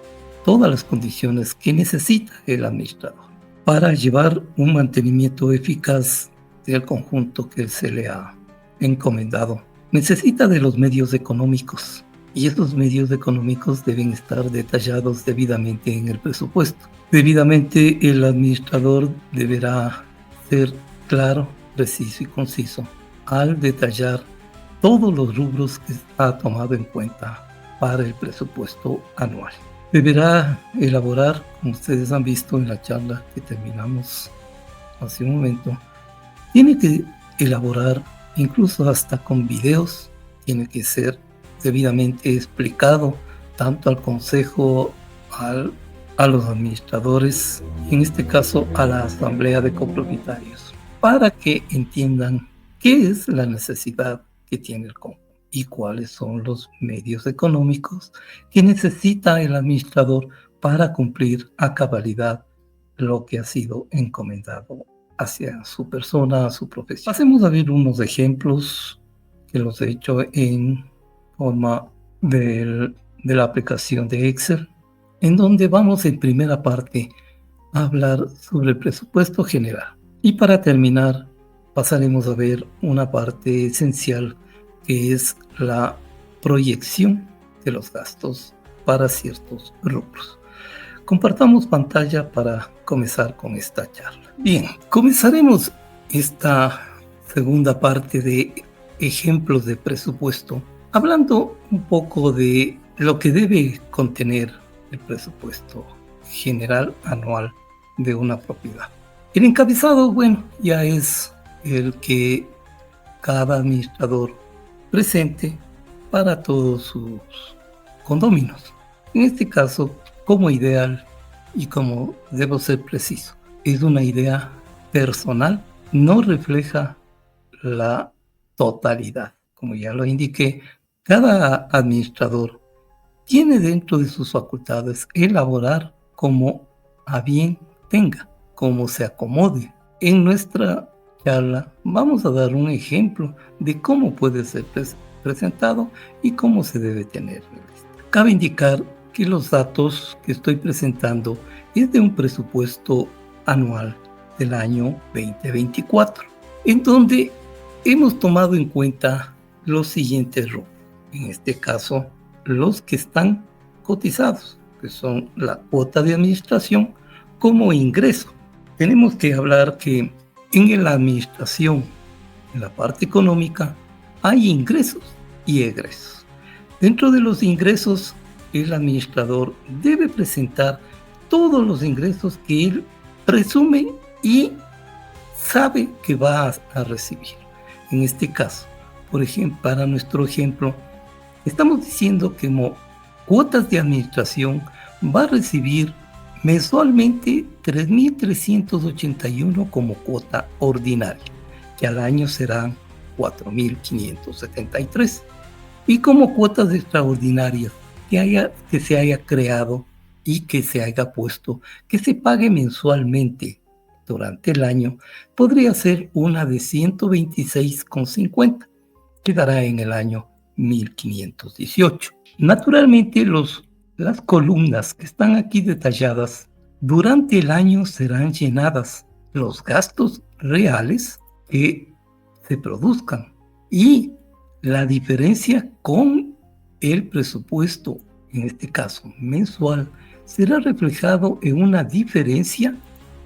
todas las condiciones que necesita el administrador para llevar un mantenimiento eficaz del conjunto que se le ha encomendado. Necesita de los medios económicos, y esos medios económicos deben estar detallados debidamente en el presupuesto. Debidamente, el administrador deberá ser claro, preciso y conciso al detallar todos los rubros que ha tomado en cuenta para el presupuesto anual. Deberá elaborar, como ustedes han visto en la charla que terminamos hace un momento, tiene que elaborar incluso hasta con videos, tiene que ser debidamente explicado tanto al consejo, a los administradores, en este caso a la asamblea de copropietarios, para que entiendan qué es la necesidad que tiene el conjunto y cuáles son los medios económicos que necesita el administrador para cumplir a cabalidad lo que ha sido encomendado hacia su persona, a su profesión. Pasemos a ver unos ejemplos que los he hecho en forma de la aplicación de Excel, en donde vamos en primera parte a hablar sobre el presupuesto general. Y para terminar, pasaremos a ver una parte esencial, que es la proyección de los gastos para ciertos rubros. Compartamos pantalla para comenzar con esta charla. Bien, comenzaremos esta segunda parte de ejemplos de presupuesto hablando un poco de lo que debe contener el presupuesto general anual de una propiedad. El encabezado, bueno, ya es el que cada administrador presente para todos condóminos. En este caso, como ideal y como debo ser preciso, es una idea personal, no refleja la totalidad. Como ya lo indiqué, cada administrador tiene dentro de sus facultades elaborar como a bien tenga, como se acomode. En nuestra charla vamos a dar un ejemplo de cómo puede ser presentado y cómo se debe tener. Cabe indicar que los datos que estoy presentando es de un presupuesto anual del año 2024, en donde hemos tomado en cuenta los siguientes rubros. En este caso, los que están cotizados, que son la cuota de administración como ingreso. Tenemos que hablar que en la administración, en la parte económica, hay ingresos y egresos. Dentro de los ingresos, el administrador debe presentar todos los ingresos que él presume y sabe que va a recibir. En este caso, por ejemplo, para nuestro ejemplo, estamos diciendo que como cuotas de administración va a recibir mensualmente 3.381 como cuota ordinaria, que al año serán 4.573. Y como cuotas extraordinarias que se haya creado y que se haya puesto, que se pague mensualmente durante el año, podría ser una de 126,50, que dará en el año 1.518. Naturalmente, las columnas que están aquí detalladas durante el año serán llenadas los gastos reales que se produzcan y la diferencia con el presupuesto, en este caso mensual, será reflejado en una diferencia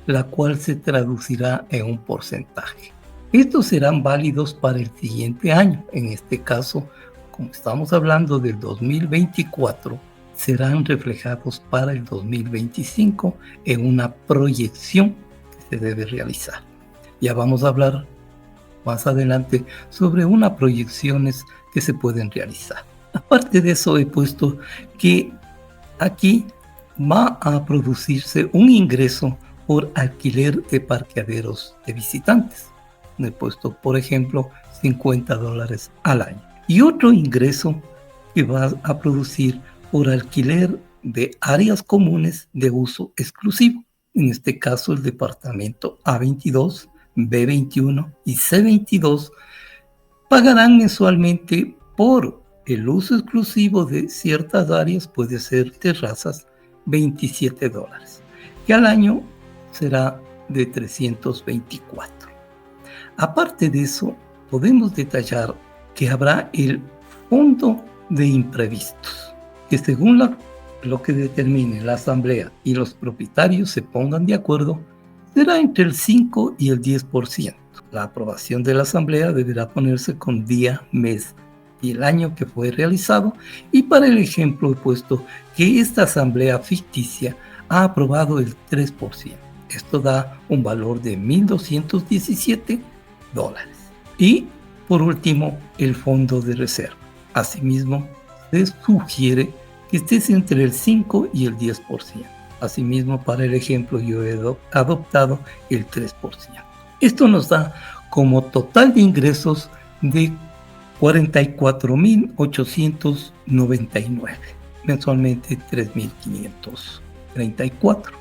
la cual se traducirá en un porcentaje. Estos serán válidos para el siguiente año. En este caso, como estamos hablando del 2024, serán reflejados para el 2025 en una proyección que se debe realizar. Ya vamos a hablar más adelante sobre unas proyecciones que se pueden realizar. Aparte de eso, he puesto que aquí va a producirse un ingreso por alquiler de parqueaderos de visitantes. He puesto, por ejemplo, $50 al año. Y otro ingreso que va a producir por alquiler de áreas comunes de uso exclusivo. En este caso, el departamento A22, B21 y C22 pagarán mensualmente por el uso exclusivo de ciertas áreas, puede ser terrazas, $27, que al año será de 324. Aparte de eso, podemos detallar que habrá el fondo de imprevistos, que según lo que determine la asamblea y los propietarios se pongan de acuerdo, será entre el 5 y el 10%. La aprobación de la asamblea deberá ponerse con día, mes y el año que fue realizado, y para el ejemplo he puesto que esta asamblea ficticia ha aprobado el 3%. Esto da un valor de $1.217. Y por último, el fondo de reserva. Asimismo, se sugiere que esté entre el 5 y el 10%. Asimismo, para el ejemplo, yo he adoptado el 3%. Esto nos da como total de ingresos de 44.899, mensualmente 3.534.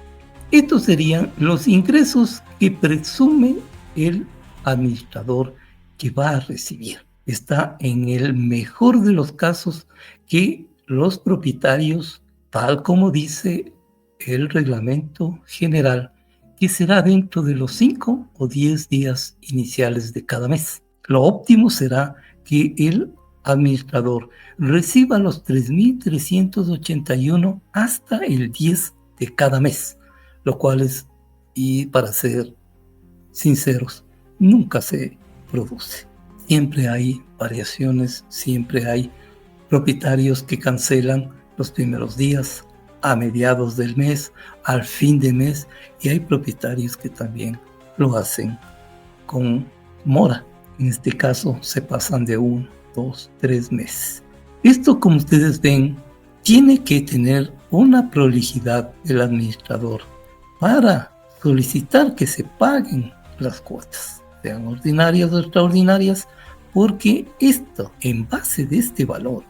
Estos serían los ingresos que presume el administrador que va a recibir. Está en el mejor de los casos que los propietarios, tal como dice el reglamento general, que será dentro de los 5 o 10 días iniciales de cada mes. Lo óptimo será que el administrador reciba los 3.381 hasta el 10 de cada mes, lo cual es, y para ser sinceros, nunca se produce. Siempre hay variaciones, siempre hay propietarios que cancelan los primeros días, a mediados del mes, al fin de mes, y hay propietarios que también lo hacen con mora. En este caso se pasan de 1, 2, 3 meses. Esto, como ustedes ven, tiene que tener una prolijidad el administrador para solicitar que se paguen las cuotas, sean ordinarias o extraordinarias, porque esto, en base de este valor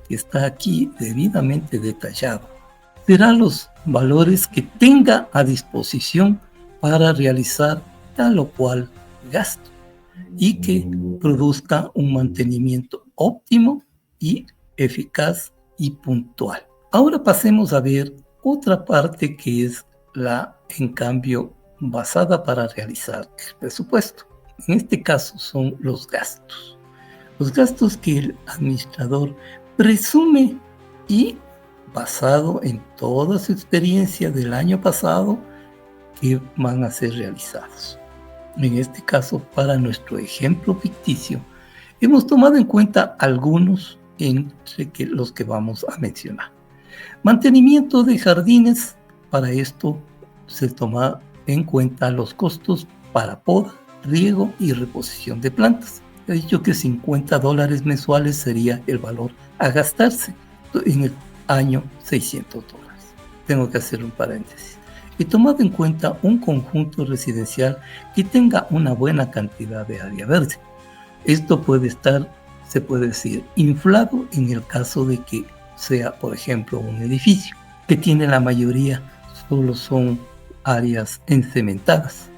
que está aquí debidamente detallado, serán los valores que tenga a disposición para realizar tal o cual gasto y que produzca un mantenimiento óptimo y eficaz y puntual. Ahora pasemos a ver otra parte que es la, en cambio, basada para realizar el presupuesto. En este caso son los gastos. Los gastos que el administrador presume y basado en toda su experiencia del año pasado que van a ser realizados. En este caso, para nuestro ejemplo ficticio, hemos tomado en cuenta algunos entre los que vamos a mencionar. Mantenimiento de jardines, para esto se toma en cuenta los costos para poda, riego y reposición de plantas. He dicho que $50 mensuales sería el valor a gastarse en el año $600. Tengo que hacer un paréntesis. He tomado en cuenta un conjunto residencial que tenga una buena cantidad de área verde. Esto puede estar, se puede decir, inflado en el caso de que sea, por ejemplo, un edificio que tiene la mayoría solo son áreas encementadas,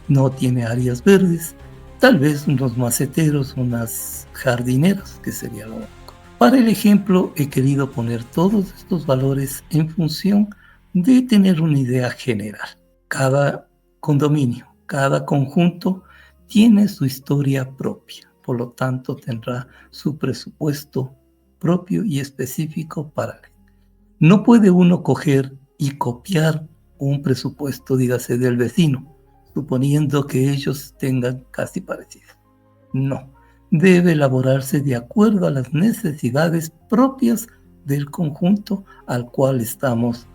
no tiene áreas verdes, tal vez unos maceteros, unas jardineras, que sería lo único. Para el ejemplo, he querido poner todos estos valores en función de tener una idea general. Cada condominio, cada conjunto tiene su historia propia, por lo tanto tendrá su presupuesto propio y específico para él. No puede uno coger y copiar un presupuesto, dígase, del vecino, suponiendo que ellos tengan casi parecido. No, debe elaborarse de acuerdo a las necesidades propias del conjunto al cual estamos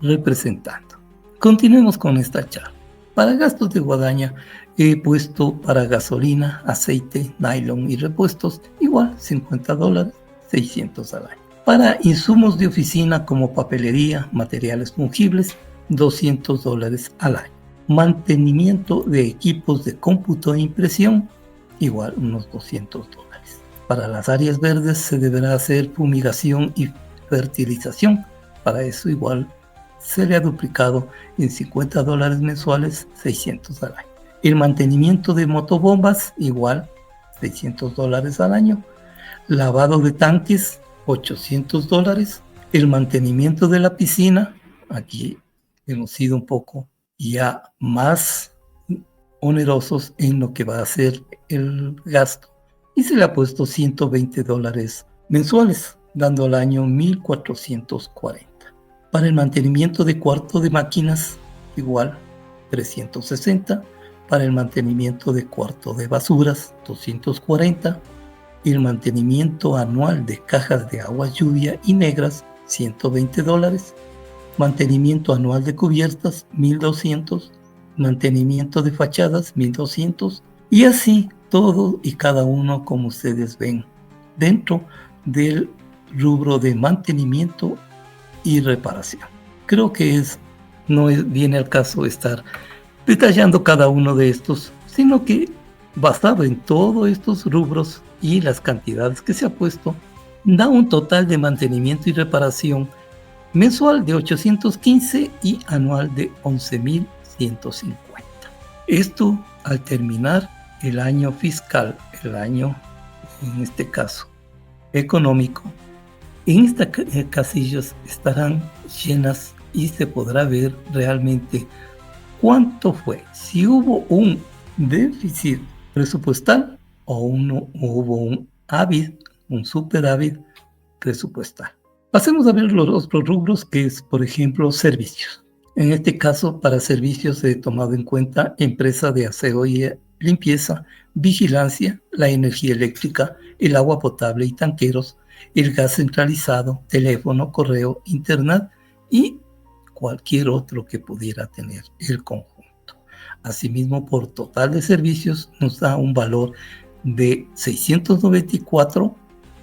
representando. Continuemos con esta charla. Para gastos de guadaña he puesto para gasolina, aceite, nylon y repuestos igual $50, $600 al año. Para insumos de oficina como papelería, materiales fungibles, $200 al año. Mantenimiento de equipos de cómputo e impresión, igual unos $200. Para las áreas verdes se deberá hacer fumigación y fertilización. Para eso igual se le ha duplicado en $50 mensuales, $600 al año. El mantenimiento de motobombas, igual $600 al año. Lavado de tanques, $800. El mantenimiento de la piscina, aquí hemos sido un poco ya más onerosos en lo que va a ser el gasto. Y se le ha puesto $120 mensuales, dando al año $1,440. Para el mantenimiento de cuarto de máquinas, igual $360. Para el mantenimiento de cuarto de basuras, $240. Y el mantenimiento anual de cajas de agua lluvia y negras, $120. Mantenimiento anual de cubiertas, $1,200. Mantenimiento de fachadas, $1,200. Y así todo y cada uno, como ustedes ven, dentro del rubro de mantenimiento y reparación. Creo que no viene al caso estar detallando cada uno de estos, sino que basado en todos estos rubros y las cantidades que se ha puesto, da un total de mantenimiento y reparación mensual de $815 y anual de $11,150. Esto al terminar el año fiscal, el año, en este caso, económico. En estas casillas estarán llenas y se podrá ver realmente cuánto fue, si hubo un déficit presupuestal o hubo un superávit presupuestal. Pasemos a ver los otros rubros, que es, por ejemplo, servicios. En este caso, para servicios he tomado en cuenta empresa de aseo y limpieza, vigilancia, la energía eléctrica, el agua potable y tanqueros, el gas centralizado, teléfono, correo, internet y cualquier otro que pudiera tener el conjunto. Asimismo, por total de servicios nos da un valor de $694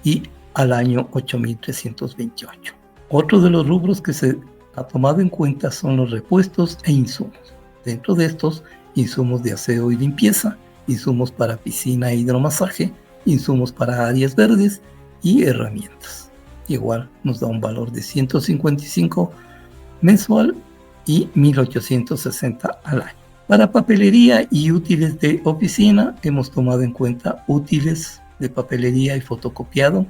y al año $8,328. Otro de los rubros que se ha tomado en cuenta son los repuestos e insumos. Dentro de estos, insumos de aseo y limpieza, insumos para piscina e hidromasaje, insumos para áreas verdes y herramientas. Igual nos da un valor de 155 mensual y 1.860 al año. Para papelería y útiles de oficina, hemos tomado en cuenta útiles de papelería y fotocopiado,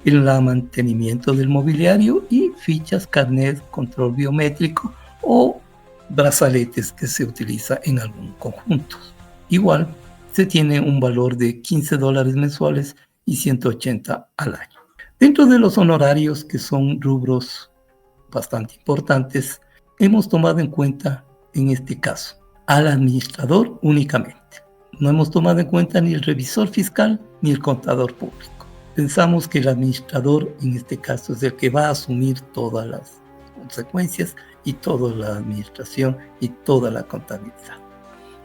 el mantenimiento del mobiliario y fichas, carnet, control biométrico o brazaletes que se utiliza en algún conjunto. Igual, se tiene un valor de $15 mensuales y 180 al año. Dentro de los honorarios, que son rubros bastante importantes, hemos tomado en cuenta en este caso al administrador únicamente. No hemos tomado en cuenta ni el revisor fiscal ni el contador público. Pensamos que el administrador en este caso es el que va a asumir todas las consecuencias y toda la administración y toda la contabilidad.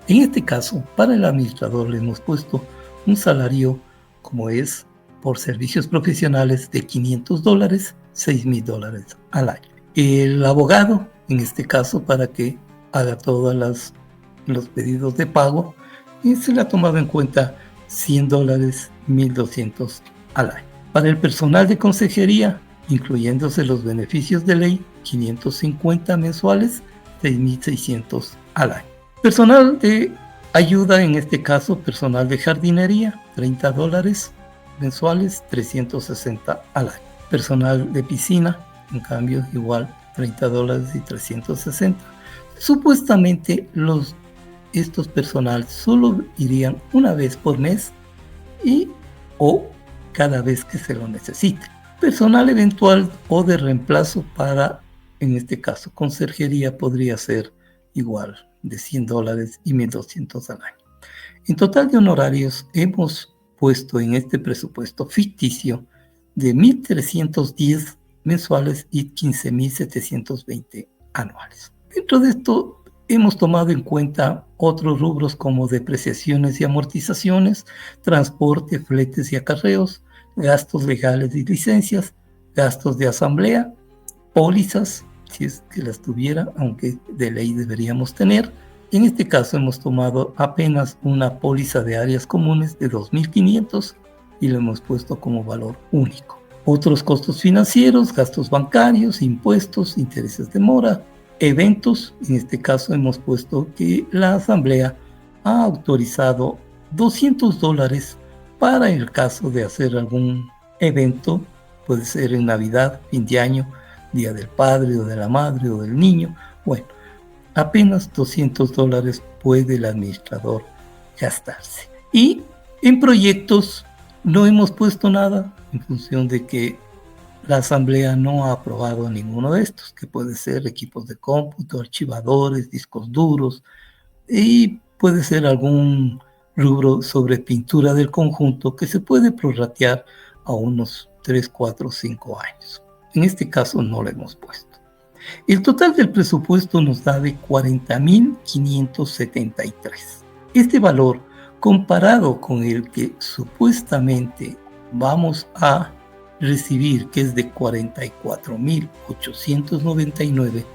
En este caso, para el administrador le hemos puesto un salario como es por servicios profesionales de $500, $6,000 al año. El abogado, en este caso, para que haga todos los pedidos de pago, y se le ha tomado en cuenta $100, $1,200 al año. Para el personal de consejería, incluyéndose los beneficios de ley, 550 mensuales, 6,600 al año. Personal de ayuda, en este caso, personal de jardinería, $30 mensuales, 360 al año. Personal de piscina, en cambio, igual, $30 y 360. Supuestamente, estos personal solo irían una vez por mes o cada vez que se lo necesite. Personal eventual o de reemplazo para, en este caso, conserjería podría ser igual, de $100 y 1,200 al año. En total de honorarios hemos puesto en este presupuesto ficticio de 1,310 mensuales y 15,720 anuales. Dentro de esto hemos tomado en cuenta otros rubros como depreciaciones y amortizaciones, transporte, fletes y acarreos, gastos legales y licencias, gastos de asamblea, pólizas, si es que las tuviera, aunque de ley deberíamos tener. En este caso hemos tomado apenas una póliza de áreas comunes de 2,500 y lo hemos puesto como valor único. Otros costos financieros, gastos bancarios, impuestos, intereses de mora, eventos. En este caso hemos puesto que la asamblea ha autorizado $200 para el caso de hacer algún evento, puede ser en Navidad, fin de año, Día del Padre o de la Madre o del Niño. Bueno, apenas $200 puede el administrador gastarse. Y en proyectos no hemos puesto nada en función de que la asamblea no ha aprobado ninguno de estos, que puede ser equipos de cómputo, archivadores, discos duros, y puede ser algún rubro sobre pintura del conjunto que se puede prorratear a unos 3, 4, 5 años. En este caso no lo hemos puesto. El total del presupuesto nos da de 40,573. Este valor, comparado con el que supuestamente vamos a recibir, que es de 44,899,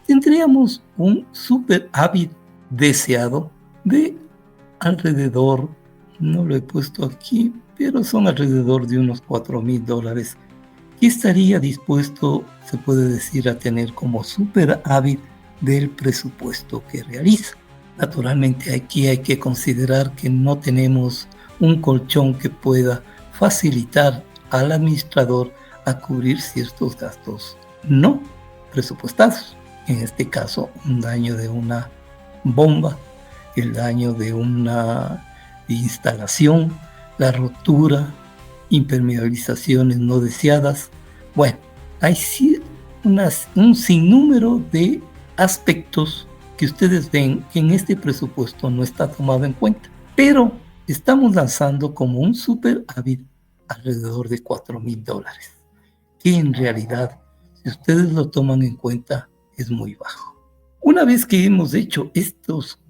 tendríamos un superávit deseado de alrededor, no lo he puesto aquí, pero son alrededor de unos $4,000 que estaría dispuesto, se puede decir, a tener como superávit del presupuesto que realiza. Naturalmente aquí hay que considerar que no tenemos un colchón que pueda facilitar al administrador a cubrir ciertos gastos no presupuestados. En este caso, un daño de una bomba, el daño de una instalación, la rotura, impermeabilizaciones no deseadas. Bueno, hay un sinnúmero de aspectos que ustedes ven que en este presupuesto no está tomado en cuenta, pero estamos lanzando como un superávit alrededor de $4,000, que en realidad, si ustedes lo toman en cuenta, es muy bajo. Una vez que hemos hecho estos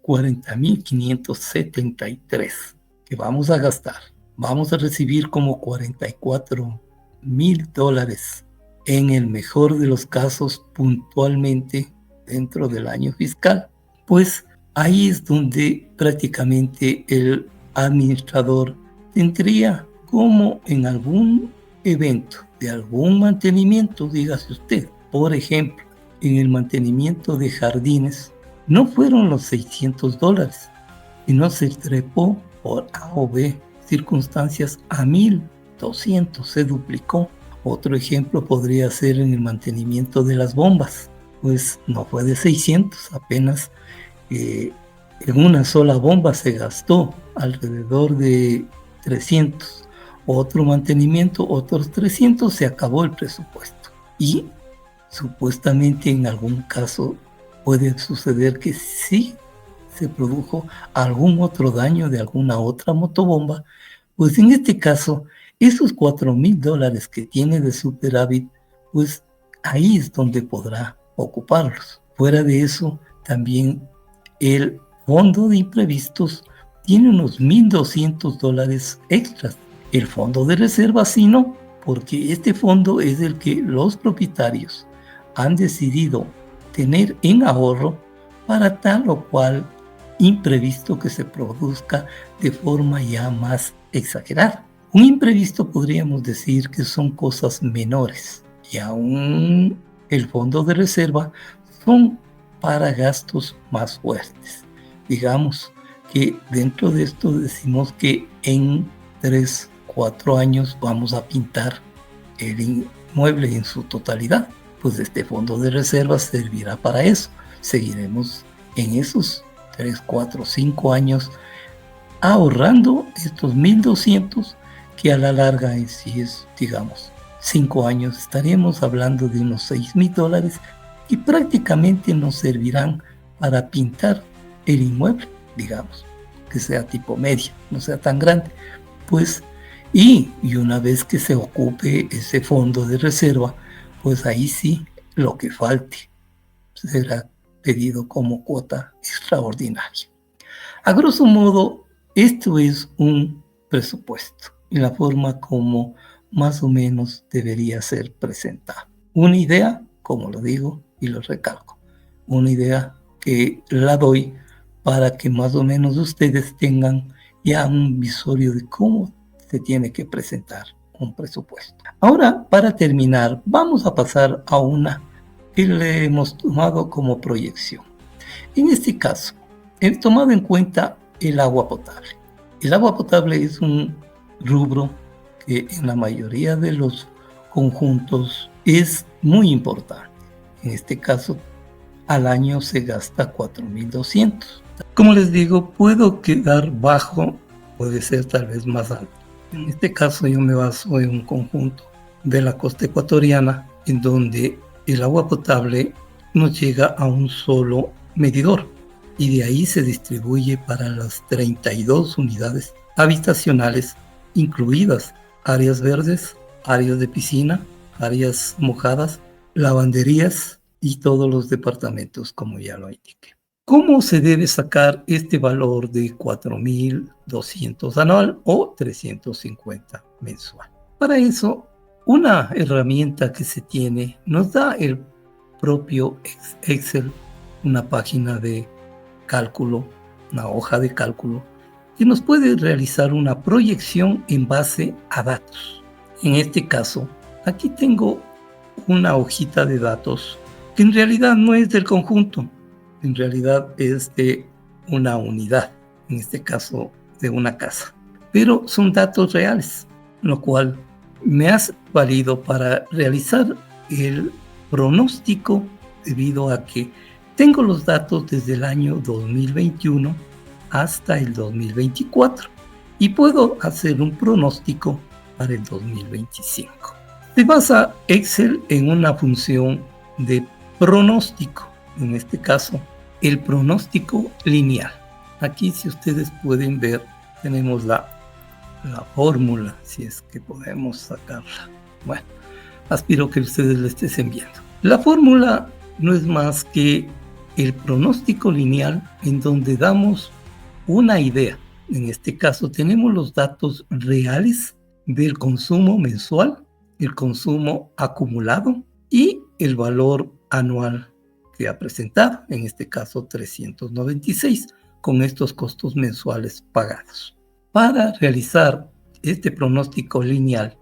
40,573 que vamos a gastar, vamos a recibir como $44,000 en el mejor de los casos puntualmente dentro del año fiscal. Pues ahí es donde prácticamente el administrador tendría como en algún evento de algún mantenimiento, dígase usted, por ejemplo, en el mantenimiento de jardines, no fueron los $600, sino se trepó por A o B circunstancias a 1,200, se duplicó. Otro ejemplo podría ser en el mantenimiento de las bombas, pues no fue de 600, apenas en una sola bomba se gastó alrededor de 300. Otro mantenimiento, otros 300, se acabó el presupuesto. Y supuestamente en algún caso puede suceder que sí se produjo algún otro daño de alguna otra motobomba, pues en este caso, esos $4,000 que tiene de superávit, pues ahí es donde podrá ocuparlos. Fuera de eso, también el fondo de imprevistos tiene unos $1,200 extras. El fondo de reserva sí no, porque este fondo es el que los propietarios han decidido tener en ahorro para tal o cual imprevisto que se produzca de forma ya más exagerada. Un imprevisto podríamos decir que son cosas menores y aún el fondo de reserva son para gastos más fuertes. Digamos que dentro de esto decimos que en 3-4 años vamos a pintar el inmueble en su totalidad. Pues este fondo de reserva servirá para eso. Seguiremos en esos 3, 4, 5 años ahorrando estos 1,200 que a la larga, si es, digamos, 5 años, estaríamos hablando de unos $6,000 y prácticamente nos servirán para pintar el inmueble, digamos, que sea tipo media, no sea tan grande. Pues, y una vez que se ocupe ese fondo de reserva, pues ahí sí, lo que falte será pedido como cuota extraordinaria. A grosso modo, esto es un presupuesto y la forma como más o menos debería ser presentado. Una idea, como lo digo y lo recalco, una idea que la doy para que más o menos ustedes tengan ya un visorio de cómo se tiene que presentar un presupuesto. Ahora, para terminar, vamos a pasar a una que le hemos tomado como proyección. En este caso, he tomado en cuenta el agua potable. El agua potable es un rubro que en la mayoría de los conjuntos es muy importante. En este caso, al año se gasta 4,200. Como les digo, puedo quedar bajo, puede ser tal vez más alto. En este caso yo me baso en un conjunto de la costa ecuatoriana en donde el agua potable nos llega a un solo medidor y de ahí se distribuye para las 32 unidades habitacionales, incluidas áreas verdes, áreas de piscina, áreas mojadas, lavanderías y todos los departamentos, como ya lo indiqué. ¿Cómo se debe sacar este valor de 4,200 anual o 350 mensual? Para eso, una herramienta que se tiene nos da el propio Excel, una página de cálculo, una hoja de cálculo, que nos puede realizar una proyección en base a datos. En este caso, aquí tengo una hojita de datos que en realidad no es del conjunto, en realidad es de una unidad, en este caso de una casa, pero son datos reales, lo cual me ha valido para realizar el pronóstico debido a que tengo los datos desde el año 2021 hasta el 2024 y puedo hacer un pronóstico para el 2025. Se basa Excel en una función de pronóstico, en este caso el pronóstico lineal. Aquí, si ustedes pueden ver, tenemos la fórmula, si es que podemos sacarla. Bueno, aspiro que ustedes la estén viendo. La fórmula no es más que el pronóstico lineal en donde damos una idea. En este caso tenemos los datos reales del consumo mensual el consumo acumulado y el valor anual que ha presentado, en este caso 396, con estos costos mensuales pagados. Para realizar este pronóstico lineal,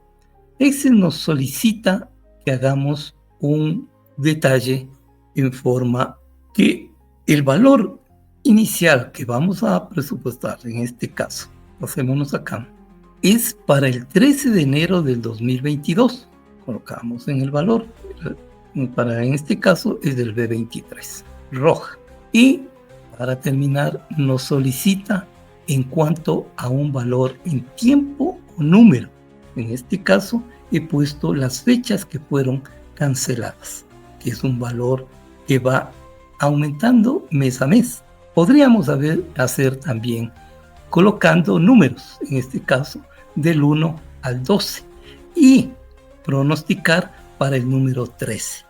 Excel nos solicita que hagamos un detalle en forma que el valor inicial que vamos a presupuestar, en este caso, pasémonos acá, es para el 13 de enero del 2022. Colocamos en el valor, en este caso es del B23, roja. Y para terminar, nos solicita en cuanto a un valor en tiempo o número. En este caso, he puesto las fechas que fueron canceladas, que es un valor que va aumentando mes a mes. Podríamos hacer también colocando números, en este caso del 1 al 12, y pronosticar para el número 13,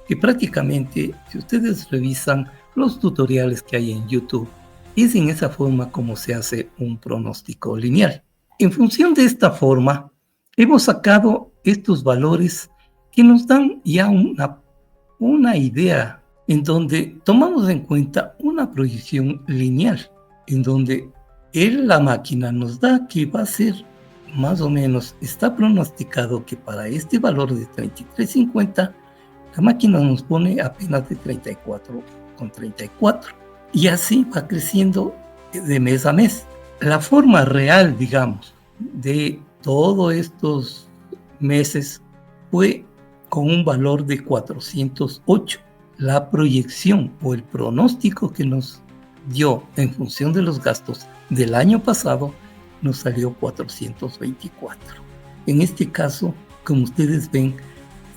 que prácticamente, si ustedes revisan los tutoriales que hay en YouTube, es en esa forma como se hace un pronóstico lineal. En función de esta forma, hemos sacado estos valores que nos dan ya una idea en donde tomamos en cuenta una proyección lineal, en donde la máquina nos da que va a ser más o menos, está pronosticado que para este valor de 33.50, la máquina nos pone apenas de 34,34, y así va creciendo de mes a mes. La forma real, digamos, de todos estos meses fue con un valor de 408. La proyección o el pronóstico que nos dio en función de los gastos del año pasado nos salió 424. En este caso, como ustedes ven,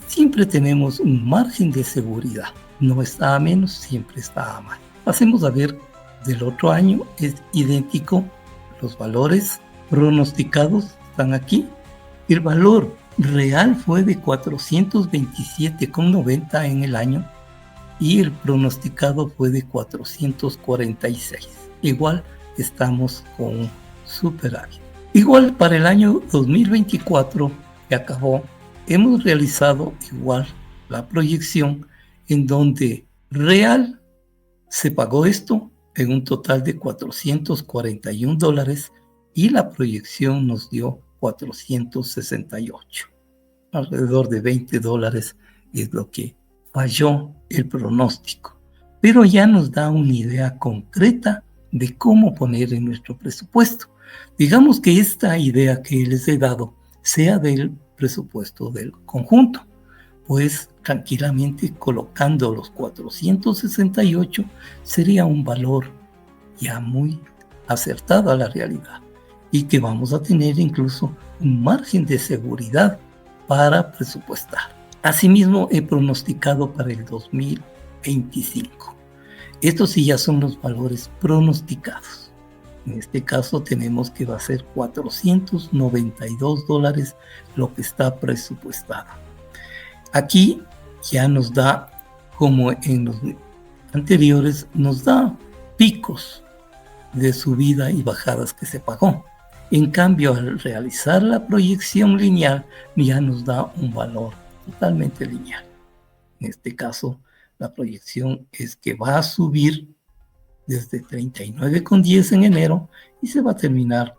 siempre tenemos un margen de seguridad. No está a menos, siempre está a más. Pasemos a ver del otro año, es idéntico. Los valores pronosticados están aquí. El valor real fue de 427,90 en el año y el pronosticado fue de 446. Igual estamos con superávit. Igual para el año 2024 que acabó, hemos realizado igual la proyección en donde real se pagó esto en un total de $441 y la proyección nos dio 468. Alrededor de $20 es lo que falló el pronóstico, pero ya nos da una idea concreta de cómo poner en nuestro presupuesto. Digamos que esta idea que les he dado sea del presupuesto del conjunto, pues tranquilamente colocando los 468 sería un valor ya muy acertado a la realidad y que vamos a tener incluso un margen de seguridad para presupuestar. Asimismo, he pronosticado para el 2025. Estos sí ya son los valores pronosticados. En este caso tenemos que va a ser $492 lo que está presupuestado. Aquí ya nos da, como en los anteriores, nos da picos de subida y bajadas que se pagó. En cambio, al realizar la proyección lineal, ya nos da un valor totalmente lineal. En este caso, la proyección es que va a subir desde 39,10 en enero y se va a terminar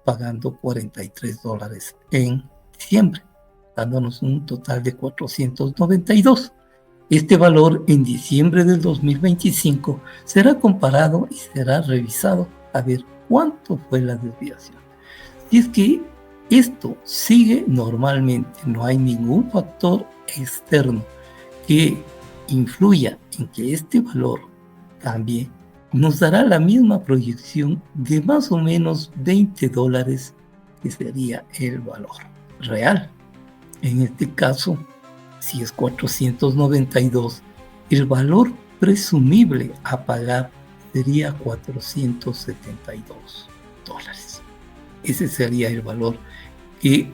pagando $43 en diciembre, dándonos un total de 492. Este valor en diciembre del 2025 será comparado y será revisado a ver cuánto fue la desviación. Si es que esto sigue normalmente, no hay ningún factor externo que influya en que este valor cambie, nos dará la misma proyección de más o menos $20, que sería el valor real. En este caso, si es 492, el valor presumible a pagar sería $472. Ese sería el valor que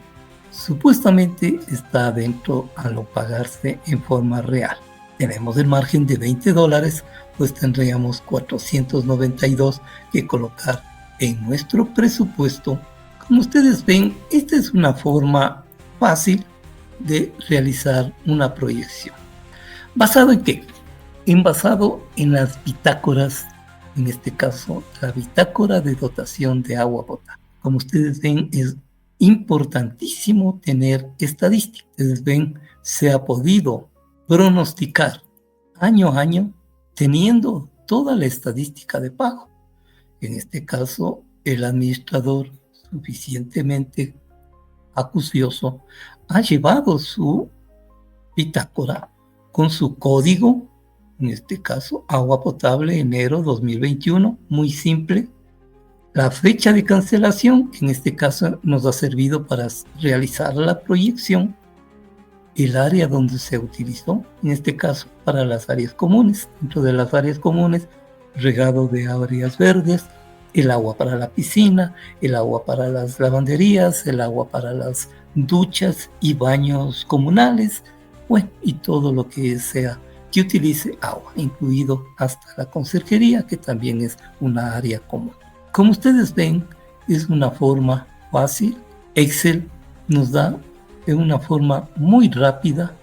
supuestamente está adentro a lo pagarse en forma real. Tenemos el margen de $20, pues tendríamos 492 que colocar en nuestro presupuesto. Como ustedes ven, esta es una forma fácil de realizar una proyección. ¿Basado en qué? Basado en las bitácoras, en este caso la bitácora de dotación de agua potable. Como ustedes ven, es importantísimo tener estadísticas. Ustedes ven, se ha podido pronosticar año a año teniendo toda la estadística de pago. En este caso, el administrador suficientemente acucioso ha llevado su bitácora con su código, en este caso, agua potable enero 2021, muy simple. La fecha de cancelación, en este caso, nos ha servido para realizar la proyección. El área donde se utilizó, en este caso, para las áreas comunes. Dentro de las áreas comunes, regado de áreas verdes, el agua para la piscina, el agua para las lavanderías, el agua para las duchas y baños comunales, bueno, y todo lo que sea que utilice agua, incluido hasta la conserjería, que también es una área común. Como ustedes ven, es una forma fácil. Excel nos da de una forma muy rápida,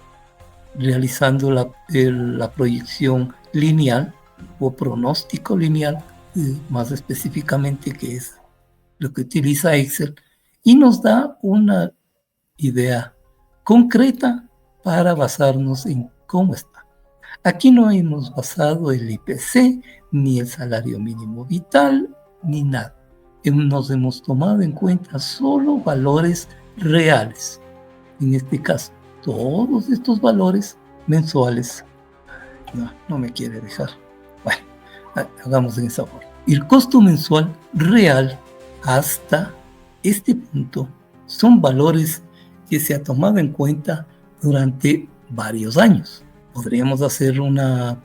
realizando la proyección lineal o pronóstico lineal, más específicamente, que es lo que utiliza Excel, y nos da una idea concreta para basarnos en cómo está. Aquí no hemos basado el IPC, ni el salario mínimo vital, ni nada. Nos hemos tomado en cuenta solo valores reales. En este caso, todos estos valores mensuales. No me quiere dejar. Bueno, hagamos en esa forma. El costo mensual real hasta este punto son valores que se ha tomado en cuenta durante varios años. Podríamos hacer una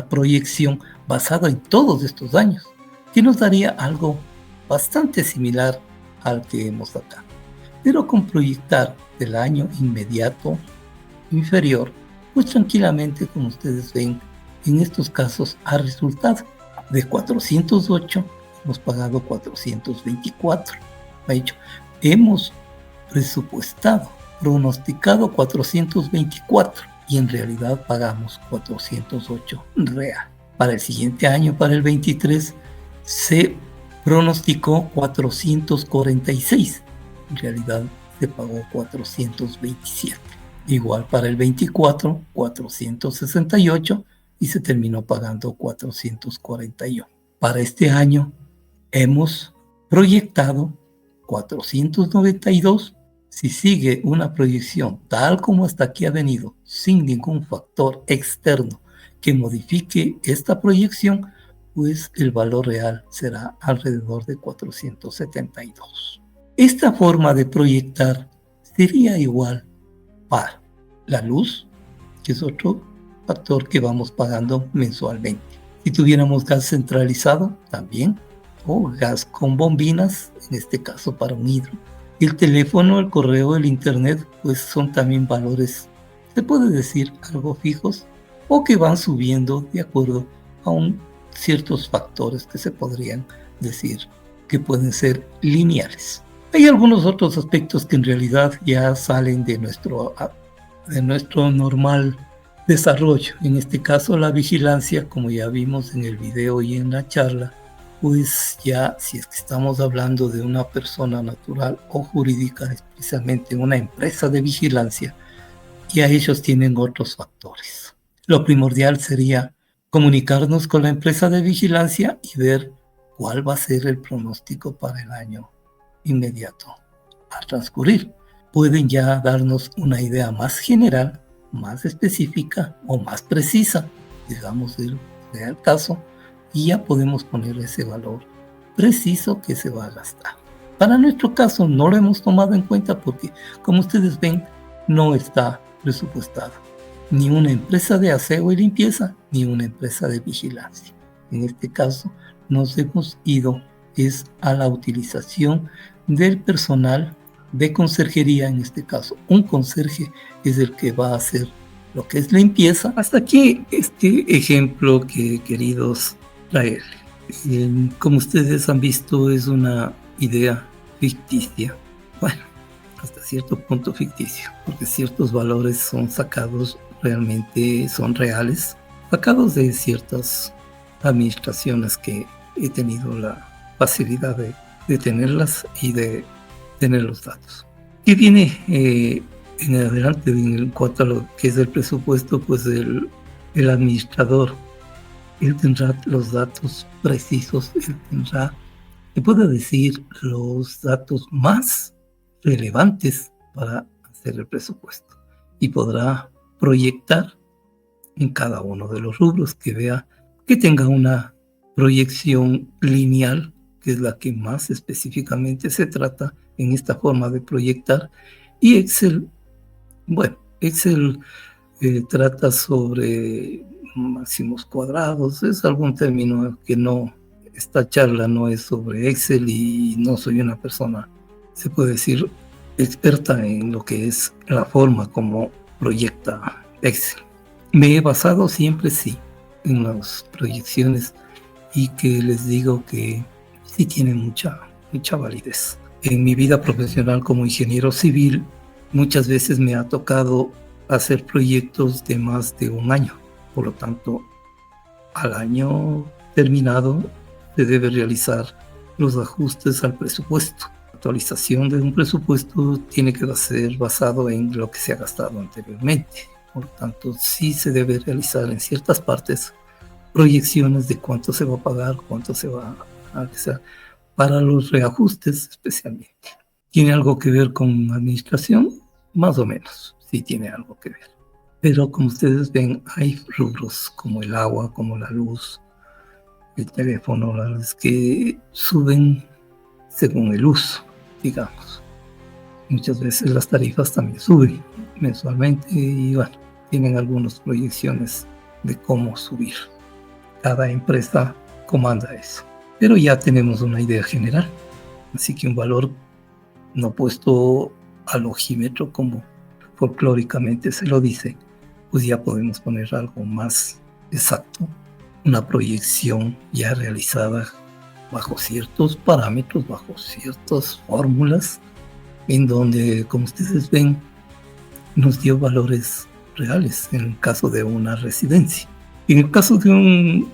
proyección basada en todos estos años, que nos daría algo bastante similar al que hemos acá. Pero con proyectar del año inmediato inferior, pues tranquilamente, como ustedes ven, en estos casos ha resultado de 408, hemos pagado 424. De hecho, hemos presupuestado, pronosticado 424 y en realidad pagamos 408 real. Para el siguiente año, para el 23, se pronosticó 446. En realidad se pagó 427. Igual para el 24, 468 y se terminó pagando 441. Para este año hemos proyectado 492. Si sigue una proyección tal como hasta aquí ha venido, sin ningún factor externo que modifique esta proyección, pues el valor real será alrededor de 472. Esta forma de proyectar sería igual para la luz, que es otro factor que vamos pagando mensualmente. Si tuviéramos gas centralizado, también, o gas con bombinas, en este caso para un hidro. El teléfono, el correo, el internet, pues son también valores, se puede decir, algo fijos, o que van subiendo de acuerdo a ciertos factores que se podrían decir que pueden ser lineales. Hay algunos otros aspectos que en realidad ya salen de nuestro normal desarrollo. En este caso, la vigilancia, como ya vimos en el video y en la charla, pues ya si es que estamos hablando de una persona natural o jurídica, especialmente una empresa de vigilancia, ya ellos tienen otros factores. Lo primordial sería comunicarnos con la empresa de vigilancia y ver cuál va a ser el pronóstico para el año inmediato a transcurrir. Pueden ya darnos una idea más general, más específica o más precisa, digamos, del caso, y ya podemos poner ese valor preciso que se va a gastar. Para nuestro caso no lo hemos tomado en cuenta porque, como ustedes ven, no está presupuestado ni una empresa de aseo y limpieza ni una empresa de vigilancia. En este caso nos hemos ido a la utilización del personal de conserjería. En este caso, un conserje es el que va a hacer lo que es limpieza. Hasta aquí este ejemplo que he querido traer. Como ustedes han visto, es una idea ficticia. Bueno, hasta cierto punto ficticio, porque ciertos valores son sacados realmente, son reales, sacados de ciertas administraciones que he tenido la facilidad de tenerlas y de tener los datos. ¿Qué viene en adelante en cuanto a lo que es el presupuesto? Pues el administrador, él tendrá los datos precisos, él tendrá, te puedo decir, los datos más relevantes para hacer el presupuesto y podrá proyectar en cada uno de los rubros, que vea que tenga una proyección lineal, que es la que más específicamente se trata en esta forma de proyectar. Y Excel, bueno, Excel trata sobre máximos cuadrados, es algún término que no, esta charla no es sobre Excel y no soy una persona, se puede decir, experta en lo que es la forma como proyecta Excel. Me he basado siempre, sí, en las proyecciones y que les digo que sí tienen mucha validez. En mi vida profesional como ingeniero civil, muchas veces me ha tocado hacer proyectos de más de un año. Por lo tanto, al año terminado se debe realizar los ajustes al presupuesto. La actualización de un presupuesto tiene que ser basado en lo que se ha gastado anteriormente. Por lo tanto, sí se debe realizar en ciertas partes proyecciones de cuánto se va a pagar, cuánto se va a hacer para los reajustes especialmente. ¿Tiene algo que ver con administración? Más o menos, sí tiene algo que ver. Pero como ustedes ven, hay rubros como el agua, como la luz, el teléfono, las que suben según el uso, digamos. Muchas veces las tarifas también suben mensualmente y bueno, tienen algunas proyecciones de cómo subir. Cada empresa comanda eso. Pero ya tenemos una idea general. Así que un valor no puesto al ojímetro como folclóricamente se lo dice, pues ya podemos poner algo más exacto, una proyección ya realizada bajo ciertos parámetros, bajo ciertas fórmulas, en donde, como ustedes ven, nos dio valores reales en el caso de una residencia. En el caso de un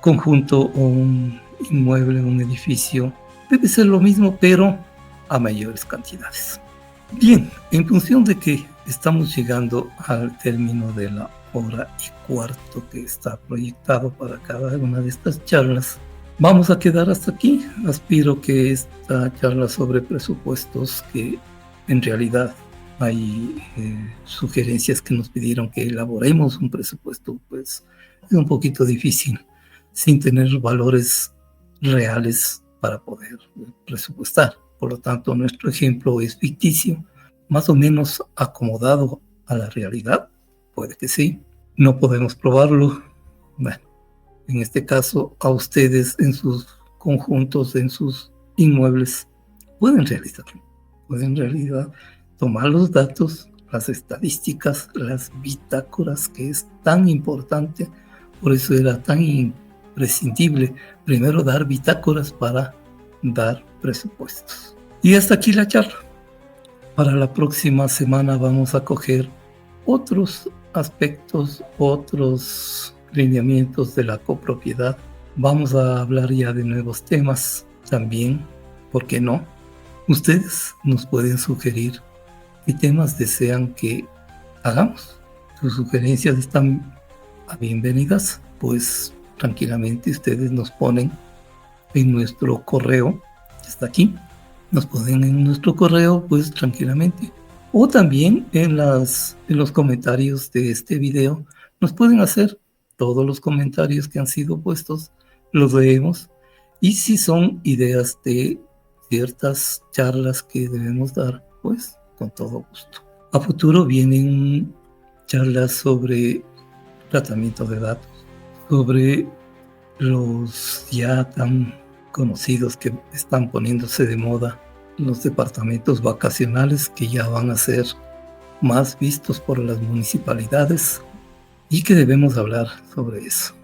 conjunto o un inmueble, un edificio, debe ser lo mismo, pero a mayores cantidades. Bien, en función de que estamos llegando al término de la hora y cuarto que está proyectado para cada una de estas charlas, vamos a quedar hasta aquí. Aspiro que esta charla sobre presupuestos, que en realidad hay sugerencias que nos pidieron que elaboremos un presupuesto, pues es un poquito difícil sin tener valores reales para poder presupuestar. Por lo tanto, nuestro ejemplo es ficticio, más o menos acomodado a la realidad. Puede que sí, no podemos probarlo. Bueno, en este caso, a ustedes en sus conjuntos, en sus inmuebles, pueden realizarlo. Pueden en realidad tomar los datos, las estadísticas, las bitácoras, que es tan importante. Por eso era tan imprescindible primero dar bitácoras para dar presupuestos. Y hasta aquí la charla. Para la próxima semana vamos a coger otros aspectos, otros lineamientos de la copropiedad. Vamos a hablar ya de nuevos temas también, ¿por qué no? Ustedes nos pueden sugerir qué temas desean que hagamos. Sus sugerencias están bienvenidas, pues tranquilamente ustedes nos ponen en nuestro correo, está aquí, nos ponen en nuestro correo pues tranquilamente, o también en los comentarios de este video nos pueden hacer todos los comentarios que han sido puestos, los leemos, y si son ideas de ciertas charlas que debemos dar, pues con todo gusto. A futuro vienen charlas sobre tratamiento de datos, sobre los ya tan conocidos que están poniéndose de moda, los departamentos vacacionales, que ya van a ser más vistos por las municipalidades y que debemos hablar sobre eso.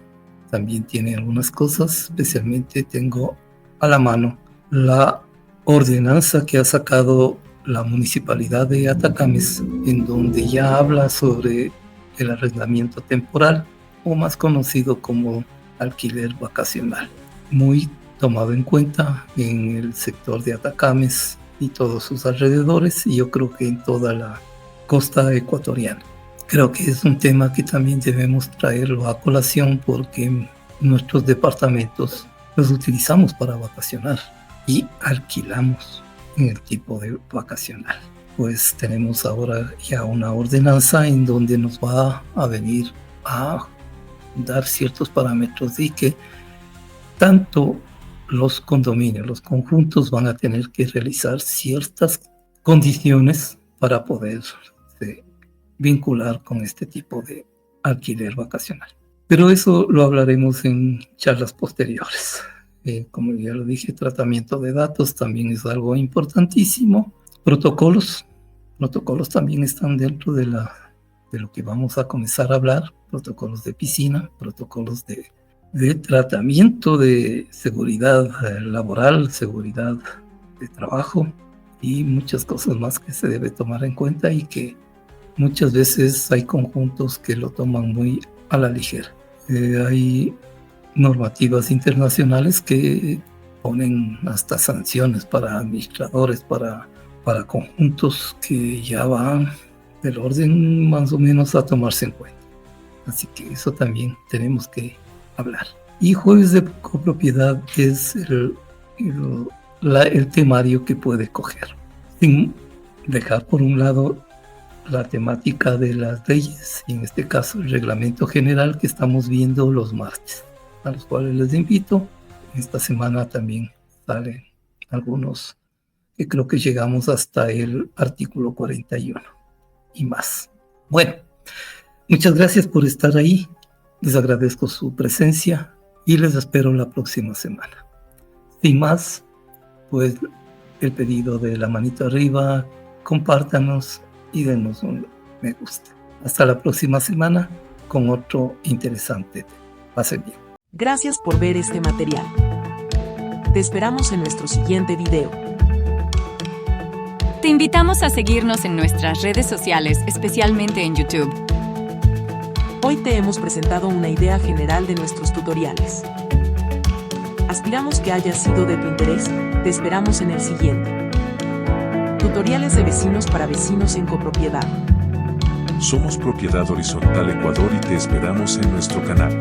También tiene algunas cosas, especialmente tengo a la mano la ordenanza que ha sacado la municipalidad de Atacames, en donde ya habla sobre el arrendamiento temporal, o más conocido como alquiler vacacional, muy tomado en cuenta en el sector de Atacames y todos sus alrededores, y yo creo que en toda la costa ecuatoriana. Creo que es un tema que también debemos traerlo a colación, porque nuestros departamentos los utilizamos para vacacionar y alquilamos en el tipo de vacacional. Pues tenemos ahora ya una ordenanza en donde nos va a venir a dar ciertos parámetros de que tanto los condominios, los conjuntos van a tener que realizar ciertas condiciones para poder vincular con este tipo de alquiler vacacional. Pero eso lo hablaremos en charlas posteriores. Como ya lo dije, tratamiento de datos también es algo importantísimo. Protocolos también están dentro de lo que vamos a comenzar a hablar. Protocolos de piscina, protocolos de tratamiento de seguridad laboral, seguridad de trabajo y muchas cosas más que se debe tomar en cuenta y que muchas veces hay conjuntos que lo toman muy a la ligera. Hay normativas internacionales que ponen hasta sanciones para administradores, para conjuntos que ya van del orden más o menos a tomarse en cuenta. Así que eso también tenemos que hablar. Y jueves de copropiedad es el temario que puede coger, sin dejar por un lado la temática de las leyes, y en este caso el reglamento general que estamos viendo los martes, a los cuales les invito. Esta semana también salen algunos que creo que llegamos hasta el artículo 41 y más. Bueno, muchas gracias por estar ahí, les agradezco su presencia y les espero la próxima semana. Sin más, pues el pedido de la manito arriba, compártanos y denos un me gusta. Hasta la próxima semana con otro interesante tema. Pasen bien. Gracias por ver este material. Te esperamos en nuestro siguiente video. Te invitamos a seguirnos en nuestras redes sociales, especialmente en YouTube. Hoy te hemos presentado una idea general de nuestros tutoriales. Aspiramos que haya sido de tu interés. Te esperamos en el siguiente. Tutoriales de vecinos para vecinos en copropiedad. Somos Propiedad Horizontal Ecuador y te esperamos en nuestro canal.